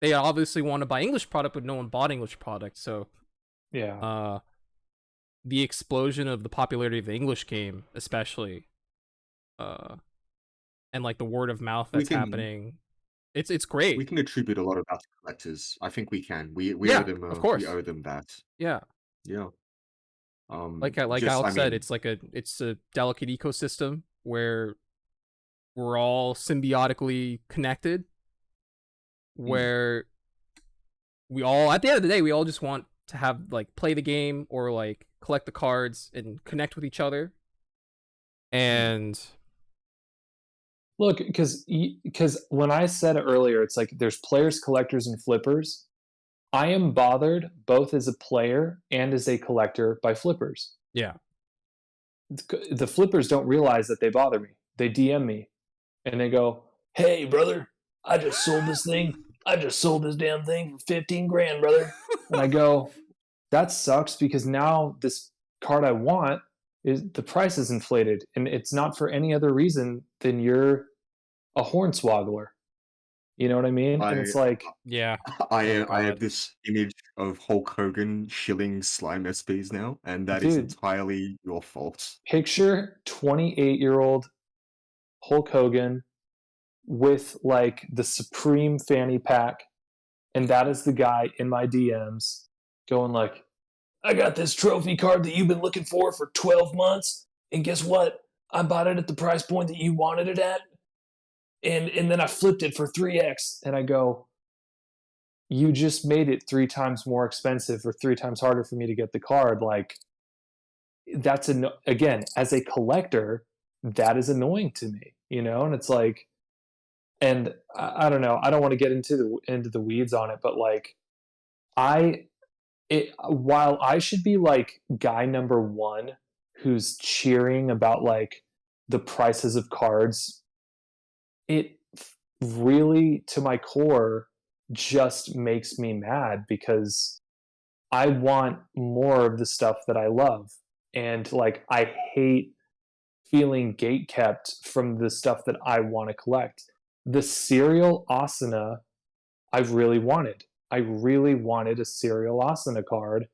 they obviously want to buy English product, but no one bought English product. So Yeah. The explosion of the popularity of the English game, especially, and like the word of mouth We that's can happening, it's we great. can attribute a lot of that to collectors. I think we can. We Yeah, of we course. owe them that. Yeah, Yeah. like Just I Alex said, mean, it's a delicate ecosystem where we're all symbiotically connected. mm, Where we all, at the end of the day, we all just want to have like play the game or like collect the cards and connect with each other. mm, And Look, because when I said it earlier, it's like there's players, collectors, and flippers. I am bothered both as a player and as a collector by flippers. yeah. The flippers don't realize that they bother me. They DM me and they go, "Hey, brother, I just sold this thing. I just sold this damn thing for 15 grand, brother." And I go, "That sucks because now this card I want is the price is inflated, and it's not for any other reason than you're a hornswoggler." You know what I mean? And I it's like, Yeah. Oh I have god. this image of Hulk Hogan shilling slime SPs now, and that is dude, entirely your fault. picture 28-year-old Hulk Hogan with like the Supreme fanny pack, and that is the guy in my DMs going like, "I got this trophy card that you've been looking for 12 months, and guess what? I bought it at the price point that you wanted it at, and then I flipped it for 3x." And I go, "You just made it 3 times more expensive or 3 times harder for me to get the card." Like, that's again, as a collector, that is annoying to me, and it's like, and I don't know, I don't want to get into the weeds on it, but like, I while I should be like guy number one who's cheering about like the prices of cards, it really, to my core, just makes me mad because I want more of the stuff that I love. And like, I hate feeling gate kept from the stuff that I want to collect. The serial Asuna, I really wanted. I really wanted a serial Asuna card.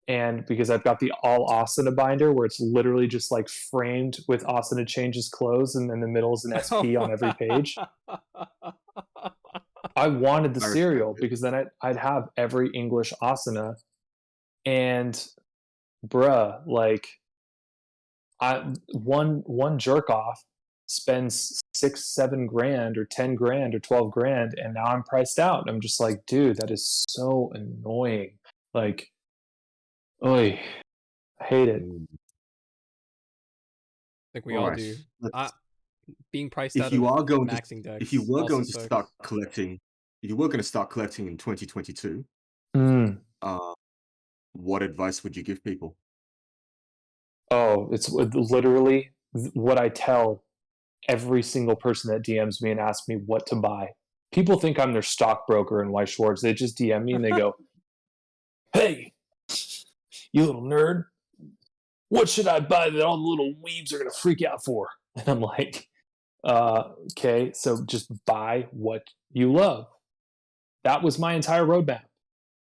And because I've got the all Asuna binder where it's literally just like framed with Asuna changes clothes, and in the middle is an SP on every page. I wanted the I respect serial it. because then I'd have every English Asuna. And bruh, like, one jerk off spends 6, 7 grand or 10 grand or 12 grand, and now I'm priced out. And I'm just like, dude, that is so annoying. Like, oi, I hate it. Mm. Think we All all right. do. Let's, Being priced if out you of are going to maxing if you decks were also going to start sucks. collecting, if you were going to start collecting in 2022, Mm. uh, what advice would you give people? Oh, it's literally what I tell every single person that DMs me and asks me what to buy. People think I'm their stockbroker in Weiss Schwarz. They just DM me and they go, "Hey, you little nerd, what should I buy that all the little weebs are going to freak out for?" And I'm like, okay, so just buy what you love. That was my entire roadmap.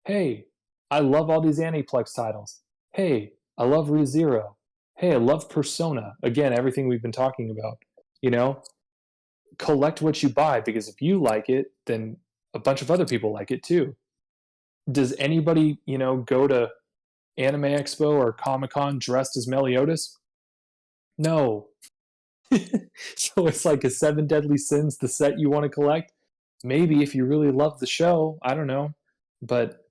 Hey, I love all these Aniplex titles. Hey, I love ReZero. Hey, I love Persona. Again, everything we've been talking about. You know, collect what you buy, because if you like it, then a bunch of other people like it too. Does anybody, go to Anime Expo or Comic Con dressed as Meliodas? No. So it's like a Seven Deadly Sins, the set you want to collect. Maybe if you really love the show, I don't know. But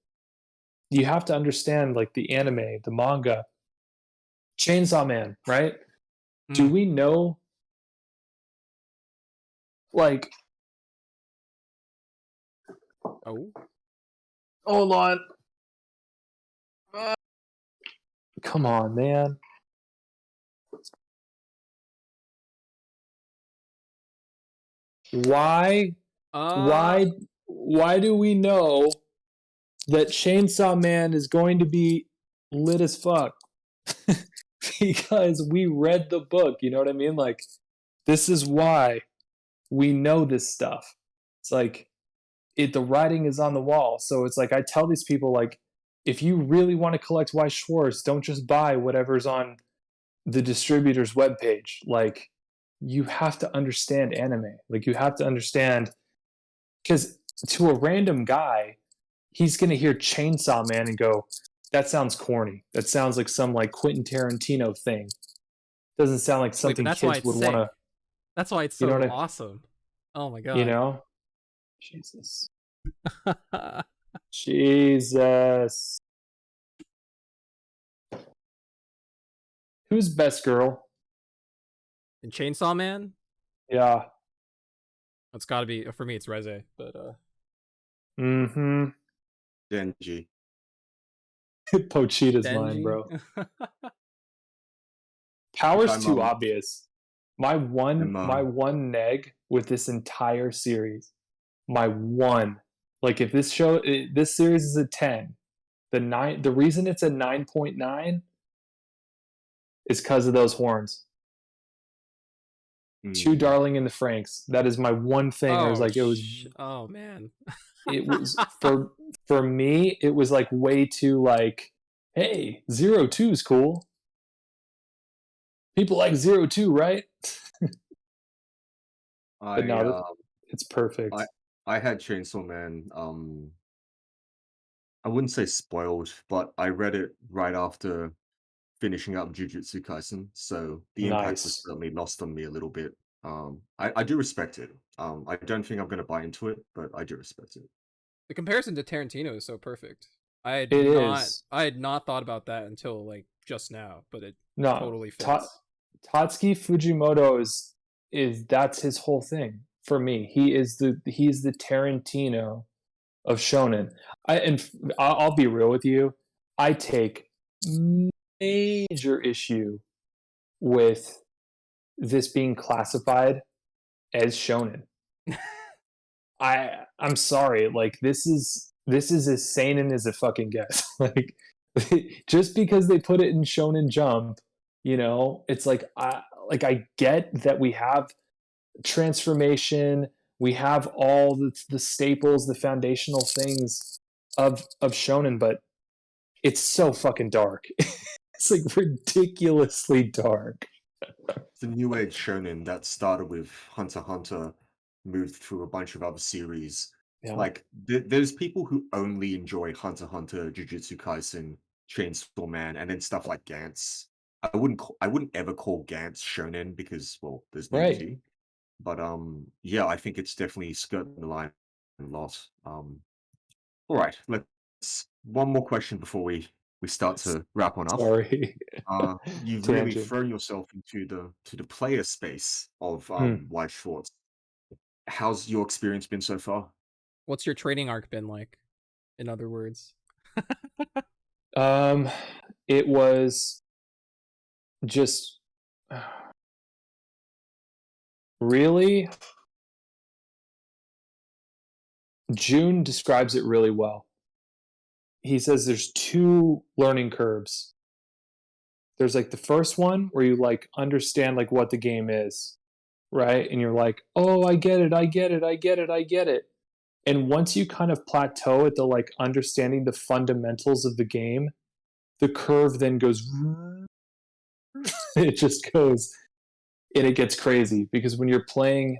you have to understand like the anime, the manga, Chainsaw Man, right? Do Mm. we know, like, Oh. hold on. Come on, man. Why Uh why why do we know that Chainsaw Man is going to be lit as fuck? Because we read the book, you know what I mean? Like, this is why we know this stuff. It's like, the writing is on the wall. So it's like I tell these people, like, if you really want to collect Weiss Schwarz, don't just buy whatever's on the distributor's webpage. Like, you have to understand anime. Like, you have to understand, because to a random guy, he's gonna hear Chainsaw Man and go, "That sounds corny. That sounds like some like Quentin Tarantino thing. Doesn't sound like Wait, but something that's why kids it's would want sick. to." That's why it's You know so what awesome. Oh my You god. know? Jesus. Jesus. Who's best girl? And Chainsaw Man, Yeah. it's got to be for me. It's Reze, but Mm-hmm. Denji. Pochita's mine, Denji. bro. Power's I'm, too obvious. My I'm, one neg with this entire series. My one. Like, if this series is a 10, the reason it's a 9.9 is because of those horns. Too darling in the Franks. That is my one thing. I was like, Oh man. it was for me, it was like way too like, hey, 02 is cool. People like 02, right? But no, it's perfect. I had Chainsaw Man. I wouldn't say spoiled, but I read it right after finishing up Jujutsu Kaisen, so the impact was Nice. certainly lost on me a little bit. I do respect it. I don't think I'm going to buy into it, but I do respect it. The comparison to Tarantino is so perfect. It is. I had not thought about that until like just now, but it No, totally fits. Tatsuki Fujimoto is that's his whole thing for me. He's the Tarantino of shonen. I'll be real with you. I take major issue with this being classified as shonen. I'm sorry, like this is as seinen as it fucking gets. Like, just because they put it in Shonen Jump, it's like I get that we have transformation, we have all the staples, the foundational things of shonen, but it's so fucking dark. It's like ridiculously dark. The new age shonen that started with Hunter x Hunter moved through a bunch of other series. Yeah. Like there's people who only enjoy Hunter x Hunter, Jujutsu Kaisen, Chainsaw Man, and then stuff like Gantz. I wouldn't ever call Gantz shonen because, well, there's Right. nudity. But yeah, I think it's definitely skirting the line a lot. All right, let's one more question before we start to wrap on up. Sorry. You've really Tangent. thrown yourself into the player space of Weiss Schwarz. How's your experience been so far? What's your trading arc been like? In other words, It was just really, June describes it really well. He says there's two learning curves. There's like the first one where you like understand like what the game is, right? And you're like, oh, I get it, I get it, I get it, I get it. And once you kind of plateau at the like understanding the fundamentals of the game, the curve then goes, it just goes, and it gets crazy because when you're playing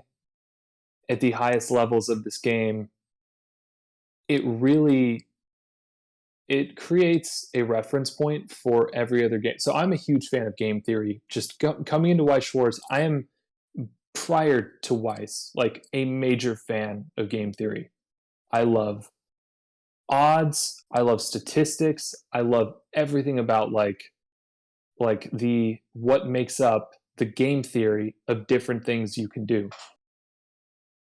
at the highest levels of this game, it creates a reference point for every other game. So I'm a huge fan of game theory. Just coming into Weiss Schwarz, I am, prior to Weiss, like a major fan of game theory. I love odds, I love statistics, I love everything about like the what makes up the game theory of different things you can do.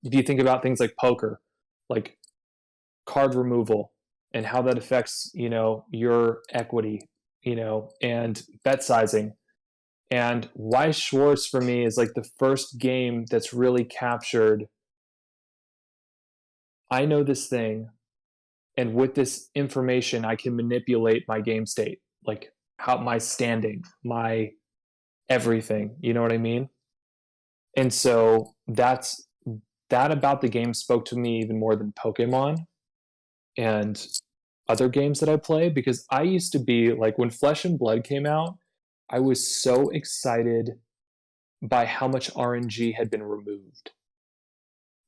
If you think about things like poker, like card removal and how that affects, your equity, and bet sizing. And Weiss Schwarz for me is like the first game that's really captured, I know this thing, and with this information I can manipulate my game state, like how my standing, my everything, you know what I mean? And so that about the game spoke to me even more than Pokemon and other games that I play, because I used to be like, when Flesh and Blood came out, I was so excited by how much RNG had been removed.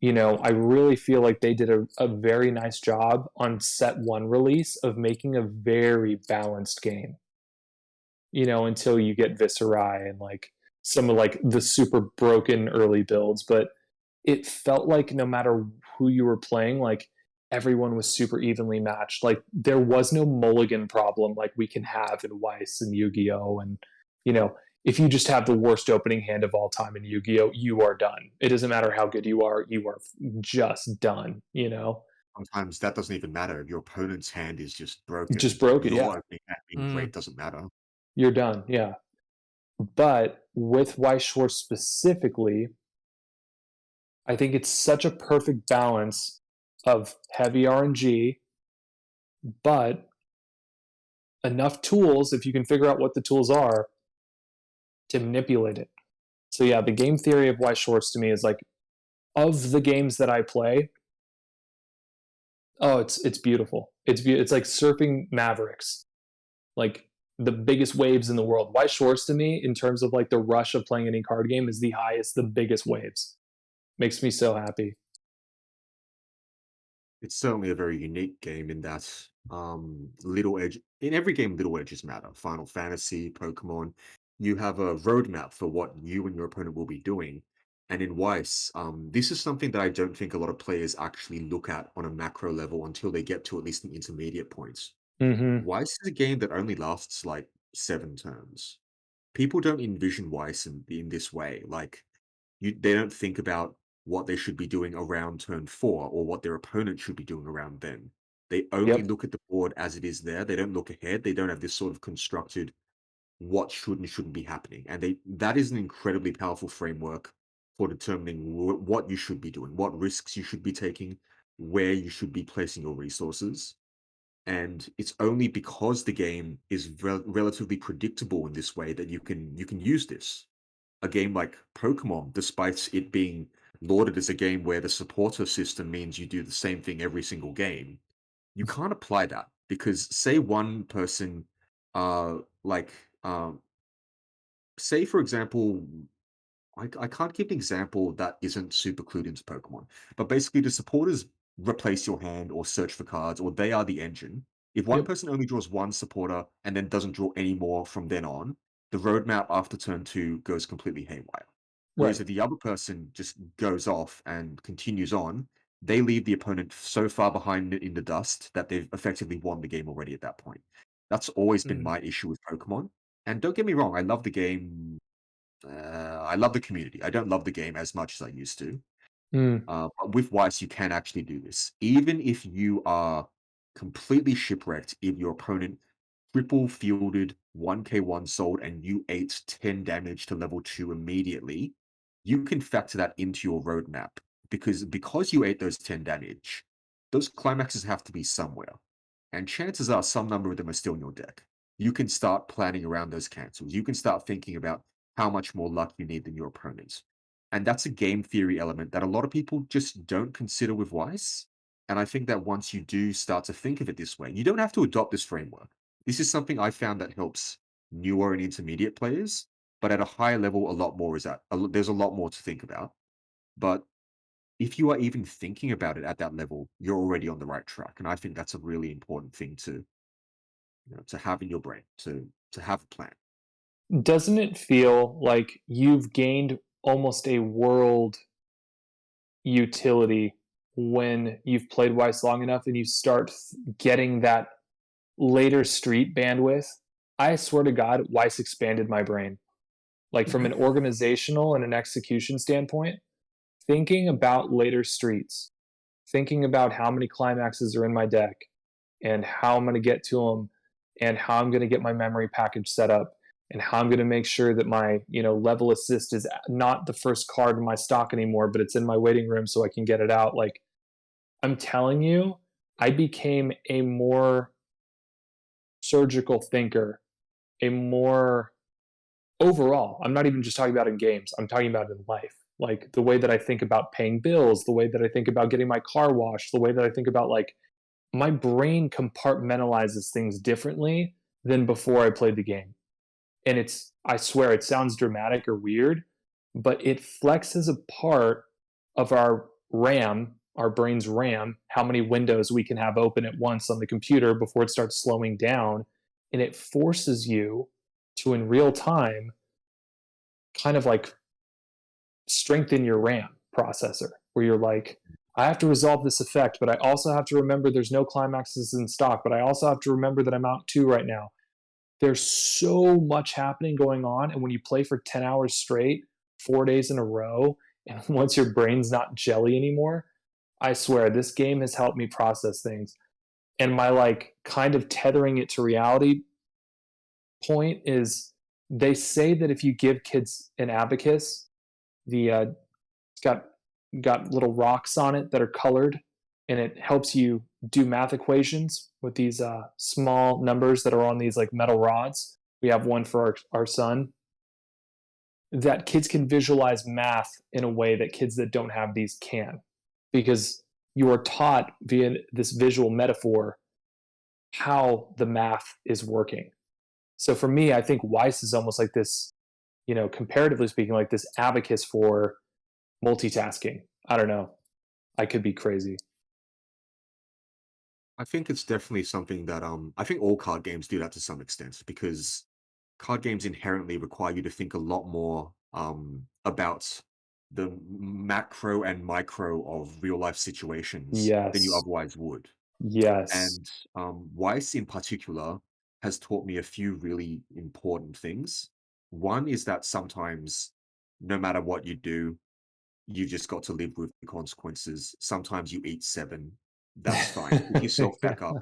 I really feel like they did a very nice job on set one release of making a very balanced game, until you get Viscerai and like some of like the super broken early builds. But it felt like no matter who you were playing, like everyone was super evenly matched. Like there was no mulligan problem like we can have in Weiss and Yu-Gi-Oh! And, if you just have the worst opening hand of all time in Yu-Gi-Oh!, you are done. It doesn't matter how good you are just done. Sometimes that doesn't even matter. If your opponent's hand is just broken, Just broken, your yeah. opening hand being great doesn't matter. You're done, yeah. But with Weiss Schwarz specifically, I think it's such a perfect balance of heavy RNG, but enough tools, if you can figure out what the tools are, to manipulate it. So yeah, the game theory of Weiss Schwarz to me is like, of the games that I play, it's beautiful. It's like surfing Mavericks, like the biggest waves in the world. Weiss Schwarz to me, in terms of like the rush of playing any card game, is the highest, the biggest waves. Makes me so happy. It's certainly a very unique game in that little edge in every game, little edges matter. Final Fantasy, Pokemon, you have a roadmap for what you and your opponent will be doing. And in Weiss, this is something that I don't think a lot of players actually look at on a macro level until they get to at least the intermediate points. Mm-hmm. Weiss is a game that only lasts like 7 turns. People don't envision Weiss in this way. Like they don't think about what they should be doing around turn 4 or what their opponent should be doing around then. They only Yep. look at the board as it is there. They don't look ahead. They don't have this sort of constructed what should and shouldn't be happening. And that is an incredibly powerful framework for determining what you should be doing, what risks you should be taking, where you should be placing your resources. And it's only because the game is relatively predictable in this way that you can use this. A game like Pokemon, despite it being lauded as a game where the supporter system means you do the same thing every single game, you can't apply that because say one person, like, um, say for example, I can't give an example that isn't super clued into Pokemon, but basically the supporters replace your hand or search for cards, or they are the engine. If one Yep. person only draws one supporter and then doesn't draw any more from then on, the roadmap after turn 2 goes completely haywire. Whereas Right. if the other person just goes off and continues on, they leave the opponent so far behind in the dust that they've effectively won the game already at that point. That's always been my issue with Pokemon. And don't get me wrong, I love the game. I love the community. I don't love the game as much as I used to. Mm. But with Weiss, you can actually do this. Even if you are completely shipwrecked, if your opponent triple fielded 1k1 sold and you ate 10 damage to level 2 immediately, you can factor that into your roadmap. Because you ate those 10 damage, those climaxes have to be somewhere. And chances are some number of them are still in your deck. You can start planning around those cancels. You can start thinking about how much more luck you need than your opponents. And that's a game theory element that a lot of people just don't consider with Weiss. And I think that once you do start to think of it this way, you don't have to adopt this framework. This is something I found that helps newer and intermediate players, but at a higher level, there's a lot more to think about. But if you are even thinking about it at that level, you're already on the right track. And I think that's a really important thing to have in your brain, to have a plan. Doesn't it feel like you've gained almost a world utility when you've played Weiss long enough and you start getting that later street bandwidth? I swear to God, Weiss expanded my brain. Like from an organizational and an execution standpoint, thinking about later streets, thinking about how many climaxes are in my deck and how I'm going to get to them and how I'm going to get my memory package set up and how I'm going to make sure that my, level assist is not the first card in my stock anymore, but it's in my waiting room so I can get it out. Like, I'm telling you, I became a more surgical thinker, a more overall. I'm not even just talking about in games, I'm talking about in life. Like the way that I think about paying bills, the way that I think about getting my car washed, the way that I think about like my brain compartmentalizes things differently than before I played the game. And I swear it sounds dramatic or weird, but it flexes a part of our RAM, our brain's RAM, how many windows we can have open at once on the computer before it starts slowing down. And it forces you to, in real time, kind of like strengthen your RAM processor, where you're like, I have to resolve this effect, but I also have to remember there's no climaxes in stock, but I also have to remember that I'm out 2 right now. There's so much happening going on. And when you play for 10 hours straight, 4 days in a row, and once your brain's not jelly anymore, I swear this game has helped me process things. And my like kind of tethering it to reality point is they say that if you give kids an abacus, it's got little rocks on it that are colored, and it helps you do math equations with these small numbers that are on these like metal rods. We have one for our son. That kids can visualize math in a way that kids that don't have these can, because you are taught via this visual metaphor how the math is working. So for me, I think Weiss is almost like this, comparatively speaking, like this abacus for multitasking. I don't know. I could be crazy. I think it's definitely something that I think all card games do that to some extent because card games inherently require you to think a lot more about the macro and micro of real life situations than you Yes. otherwise would. Yes. And Weiss in particular has taught me a few really important things. One is that sometimes, no matter what you do, you've just got to live with the consequences. Sometimes you eat 7. That's fine. Pick yourself back up,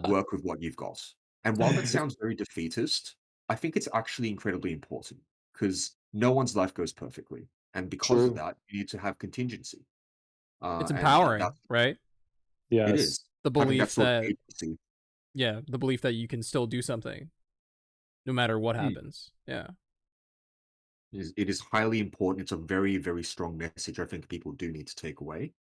work with what you've got. And while that sounds very defeatist, I think it's actually incredibly important because no one's life goes perfectly. And because of True. that, you need to have contingency. It's And empowering, that's right? it Yes. is. The Having that belief sort of that, agency. yeah, the belief that you can still do something no matter what Mm. happens. Yeah. It is highly important. It's a very, very strong message I think people do need to take away.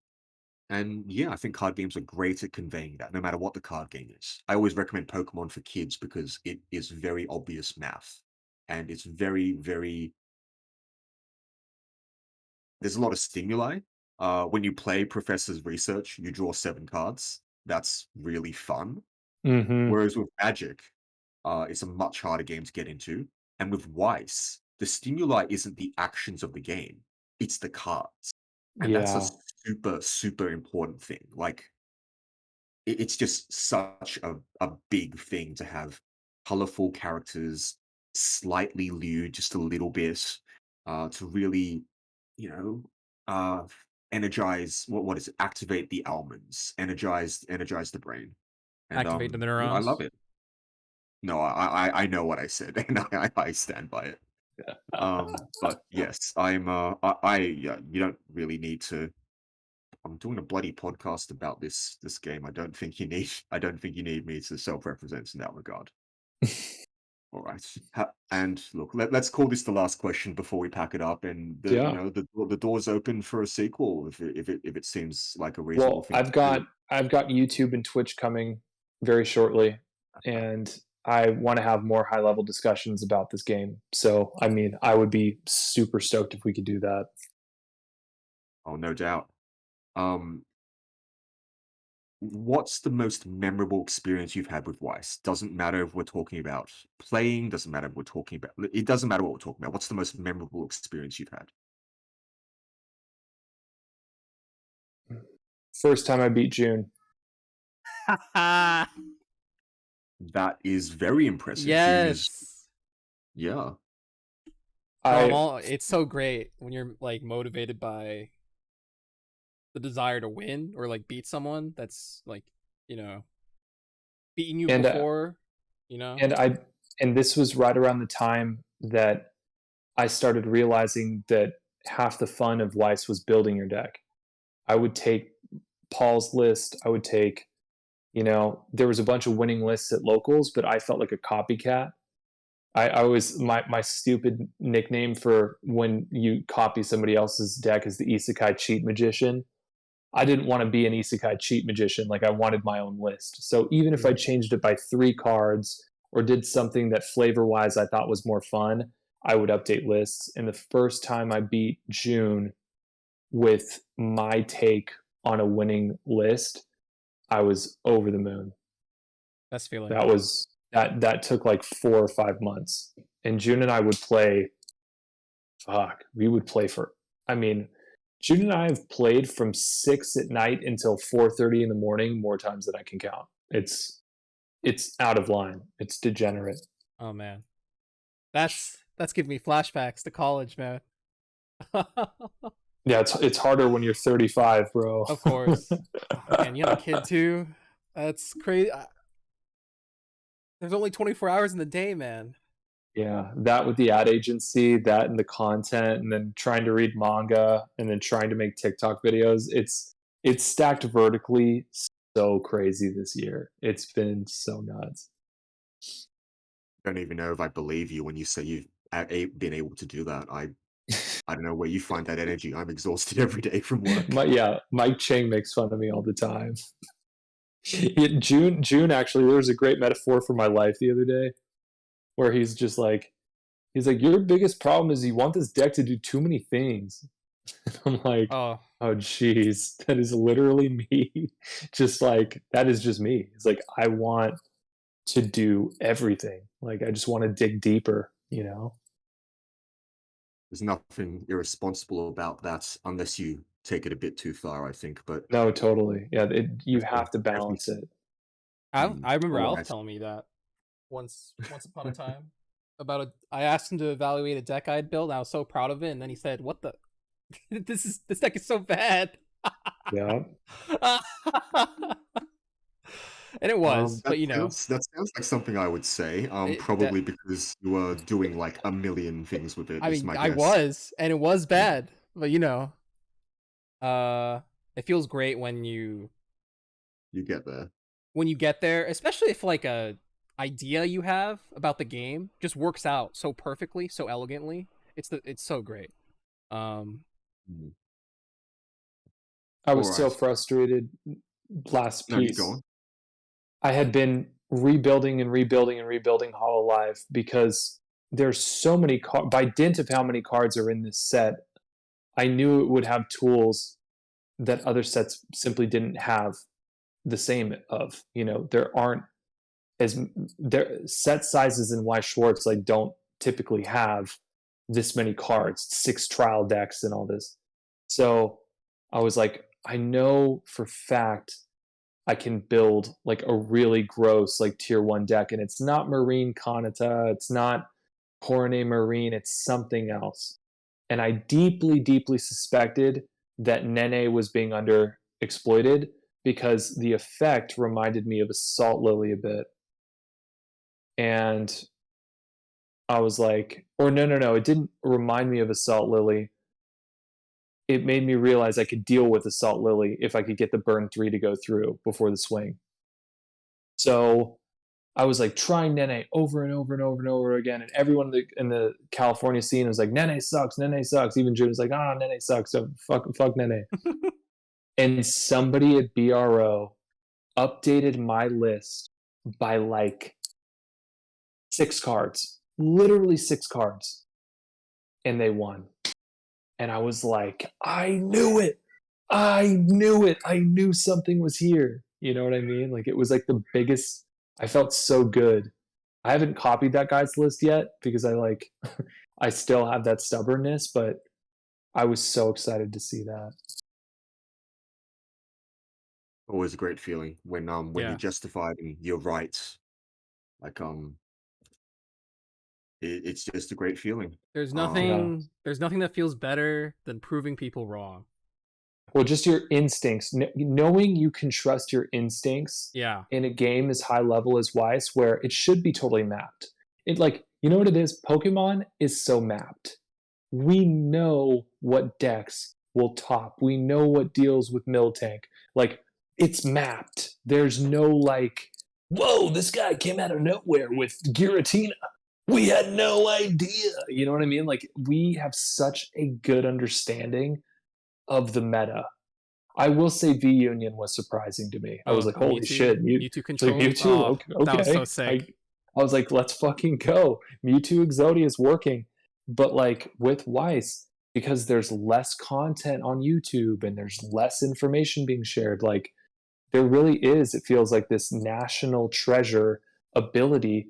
And yeah, I think card games are great at conveying that, no matter what the card game is. I always recommend Pokemon for kids because it is very obvious math. And it's very, very there's a lot of stimuli. When you play Professor's Research, you draw 7 cards. That's really fun. Mm-hmm. Whereas with Magic, it's a much harder game to get into. And with Weiss, the stimuli isn't the actions of the game, it's the cards. And that's a Yeah. super, super important thing. Like, it's just such a big thing to have colorful characters, slightly lewd, just a little bit, to really, you know, uh, energize what is it? Activate the almonds, energize the brain, and Activate the I love neurons. it. No, I know what I said, and I stand by it. But yes, yeah, you don't really need to. I'm doing a bloody podcast about this game. I don't think you need me to self-represent in that regard. All right. And look, let's call this the last question before we pack it up. And Yeah. the door's open for a sequel if it seems like a reasonable Well, thing I've to do. got I've got YouTube and Twitch coming very shortly, and I want to have more high level discussions about this game. So, I mean, I would be super stoked if we could do that. Oh, no doubt. Um, what's the most memorable experience you've had with Weiss? Doesn't matter if we're talking about playing. Doesn't matter if we're talking about. It doesn't matter what we're talking about. What's the most memorable experience you've had? First time I beat June. That is very impressive. June is, Yes. yeah. Bro, I it's so great when you're like motivated by the desire to win or like beat someone that's like, you know, beaten you and before, you know? and I and this was right around the time that I started realizing that half the fun of Weiss was building your deck. I would take Paul's list. I would take, there was a bunch of winning lists at locals, but I felt like a copycat. I always my stupid nickname for when you copy somebody else's deck is the Isekai cheat magician. I didn't want to be an Isekai cheat magician. Like I wanted my own list. So even if I changed it by 3 cards or did something that flavor wise I thought was more fun, I would update lists. And the first time I beat June with my take on a winning list, I was over the moon. Best feeling. That took like 4 or 5 months. And June and I would play. We would play for. I mean, June and I have played from 6 at night until 4:30 in the morning more times than I can count. It's out of line. It's degenerate. Oh man, that's giving me flashbacks to college, man. Yeah, it's harder when you're 35, bro. Of course. And you have a kid too. That's crazy. There's only 24 hours in the day, man. Yeah, that with the ad agency, that and the content, and then trying to read manga, and then trying to make TikTok videos. It's stacked vertically so crazy this year. It's been so nuts. I don't even know if I believe you when you say you've been able to do that. I don't know where you find that energy. I'm exhausted every day from work. Mike Chang makes fun of me all the time. June actually, there was a great metaphor for my life the other day, where he's like, your biggest problem is you want this deck to do too many things. And I'm like, oh geez, that is literally me. Just like, that is just me. It's like, I want to do everything. Like, I just want to dig deeper, you know? There's nothing irresponsible about that unless you take it a bit too far, I think. But no, totally. Yeah, you have to balance it. I remember Alf telling me that once upon a time about I asked him to evaluate a deck I had built. And I was so proud of it, and then he said, "What the? This deck is so bad." Yeah. And it was, but you know, that sounds like something I would say. Probably because you were doing like a million things with it. I mean, I was, and it was bad, but you know, it feels great when you get there. When you get there, especially if like a idea you have about the game just works out so perfectly, so elegantly. It's so great. I was so frustrated last piece. No, you go on. I had been rebuilding Hololive because there's so many by dint of how many cards are in this set, I knew it would have tools that other sets simply didn't have the same of. You know, there aren't set sizes in Weiss Schwarz like don't typically have this many cards, 6 trial decks and all this. So I was like, I know for fact I can build like a really gross like tier 1 deck, and it's not Marine Kanata, it's not Coronet Marine, it's something else. And I deeply suspected that Nene was being underexploited because the effect reminded me of a Salt Lily a bit. And I was like, or no, it didn't remind me of a Salt Lily. It made me realize I could deal with a Salt Lily if I could get the burn 3 to go through before the swing. So I was like trying Nene over and over again, and everyone in the California scene was like, Nene sucks. Even June was like, Nene sucks, so fuck Nene. And somebody at BRO updated my list by like 6 cards, literally 6 cards, and they won. And I was like, I knew it. I knew something was here. You know what I mean? Like, it was like the biggest. I felt so good. I haven't copied that guy's list yet because I still have that stubbornness, but I was so excited to see that. Always a great feeling when you're justified and you're right. Like it's just a great feeling. There's nothing that feels better than proving people wrong. Well, just your instincts, knowing you can trust your instincts in a game as high level as Weiss, where it should be totally mapped. It like, you know what it is? Pokemon is so mapped. We know what decks will top. We know what deals with Miltank. Like, it's mapped. There's no like, whoa, this guy came out of nowhere with Giratina. we had no idea. You know what I mean? Like, we have such a good understanding of the meta. I will say V Union was surprising to me. I was like, holy shit, Mewtwo it's like control. Mewtwo. Oh, that was so Okay. sick. I was like, let's fucking go. Mewtwo Exodia is working. But like with Weiss, because there's less content on YouTube and there's less information being shared, like there really is, it feels like this national treasure ability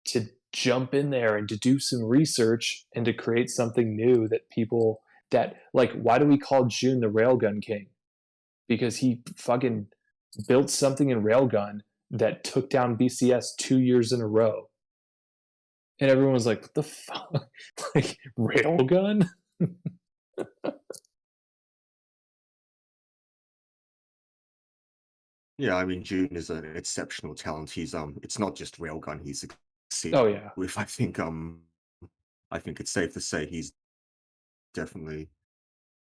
to jump in there and to do some research and to create something new that people that like, why do we call June the Railgun King? Because he fucking built something in Railgun that took down BCS 2 years in a row. And everyone was like, what the fuck? Like, Railgun? Yeah, I mean, June is an exceptional talent. He's it's not just railgun he's succeeded Oh, yeah. with. I think it's safe to say he's definitely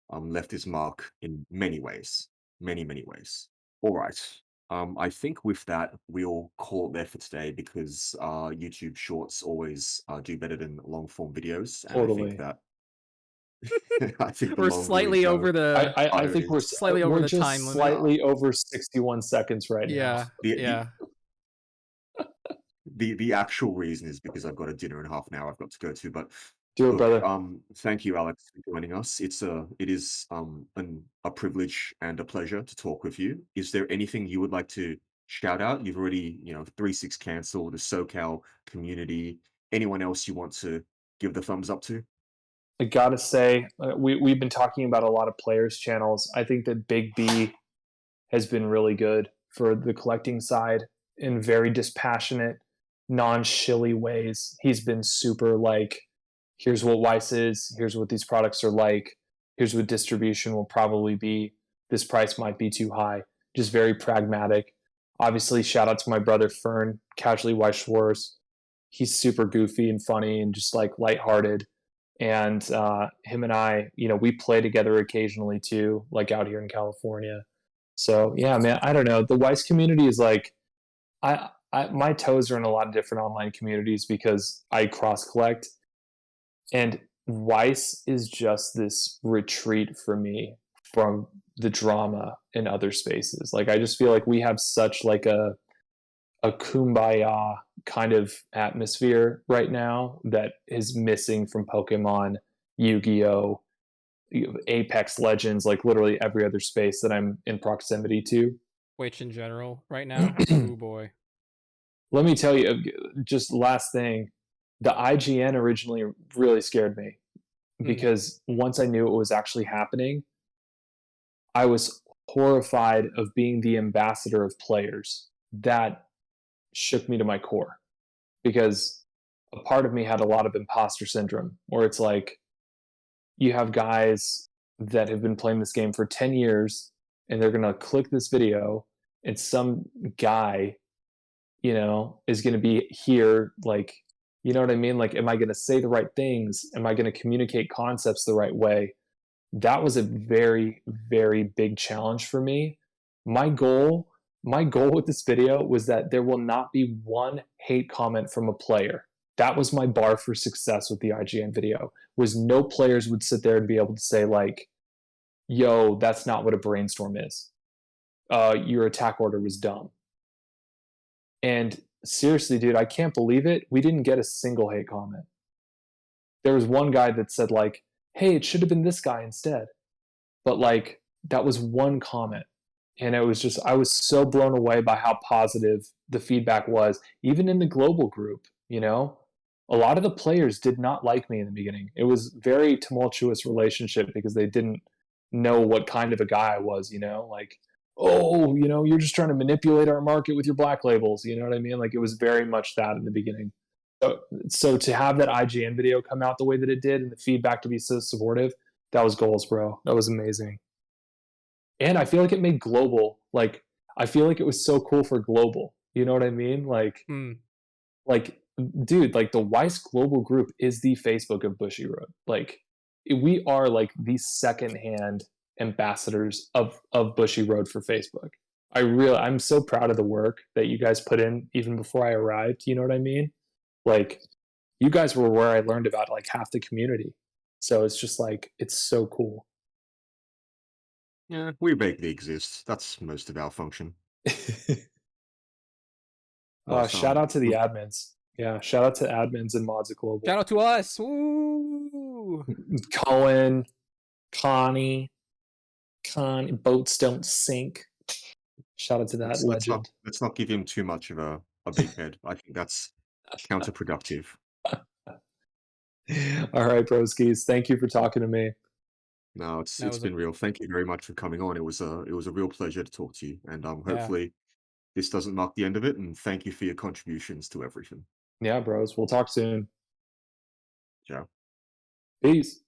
left his mark in many ways, many ways. All right. I think with that we'll call it there for today because YouTube Shorts always do better than long form videos, and I think Totally. that I think the We're longer we slightly over go, the I think we're slightly over the just time limit. slightly over 61 seconds right now. Yeah, yeah. The actual reason is because I've got a dinner in half an hour I've got to go to. But Do it, look, brother. thank you, Alex, for joining us. It is a privilege and a pleasure to talk with you. Is there anything you would like to shout out? You've already, 3-6 cancel, the SoCal community. Anyone else you want to give the thumbs up to? I gotta say, we've been talking about a lot of players' channels. I think that Big B has been really good for the collecting side in very dispassionate, non-shilly ways. He's been super like, here's what Weiss is, here's what these products are like, here's what distribution will probably be, this price might be too high. Just very pragmatic. Obviously, shout out to my brother Fern, casually Weiss Schwarz. He's super goofy and funny and just like lighthearted. And him and I, we play together occasionally too, like out here in California. So yeah, man, I don't know. The Weiss community is like, my toes are in a lot of different online communities because I cross collect, and Weiss is just this retreat for me from the drama in other spaces. Like I just feel like we have such like a kumbaya kind of atmosphere right now that is missing from Pokemon, Yu-Gi-Oh, Apex Legends, like literally every other space that I'm in proximity to. Twitch in general right now. Oh boy. Let me tell you, just last thing, the IGN originally really scared me because once I knew it was actually happening, I was horrified of being the ambassador of players. That shook me to my core because a part of me had a lot of imposter syndrome where it's like you have guys that have been playing this game for 10 years and they're going to click this video and some guy, is going to be here. Like, you know what I mean? Like, am I going to say the right things? Am I going to communicate concepts the right way? That was a very, very big challenge for me. My goal with this video was that there will not be one hate comment from a player. That was my bar for success with the IGN video, was no players would sit there and be able to say like, yo, that's not what a brainstorm is. Your attack order was dumb. And seriously, dude, I can't believe it. We didn't get a single hate comment. There was one guy that said like, hey, it should have been this guy instead. But like, that was one comment. And it was just, I was so blown away by how positive the feedback was, even in the global group. A lot of the players did not like me in the beginning. It was very tumultuous relationship because they didn't know what kind of a guy I was, like, oh, you're just trying to manipulate our market with your black labels. You know what I mean? Like, it was very much that in the beginning. So to have that IGN video come out the way that it did and the feedback to be so supportive, that was goals, bro. That was amazing. And I feel like it made global, like, I feel like it was so cool for global. You know what I mean? Like, dude, like the Weiss global group is the Facebook of Bushy Road. Like, we are like the secondhand ambassadors of Bushy Road for Facebook. I'm so proud of the work that you guys put in even before I arrived. You know what I mean? Like, you guys were where I learned about like half the community. So it's just like it's so cool. Yeah, we vaguely exist. That's most of our function. But Shout out to the admins. Yeah, shout out to admins and mods at Global. Shout out to us. Woo! Cohen, Connie, boats don't sink. Shout out to that legend. Let's not give him too much of a big head. I think that's counterproductive. All right, broskies. Thank you for talking to me. No, it's That was been real. Thank you very much for coming on. It was a real pleasure to talk to you, and hopefully this doesn't mark the end of it. And thank you for your contributions to everything. Yeah, bros. We'll talk soon. Ciao. Peace.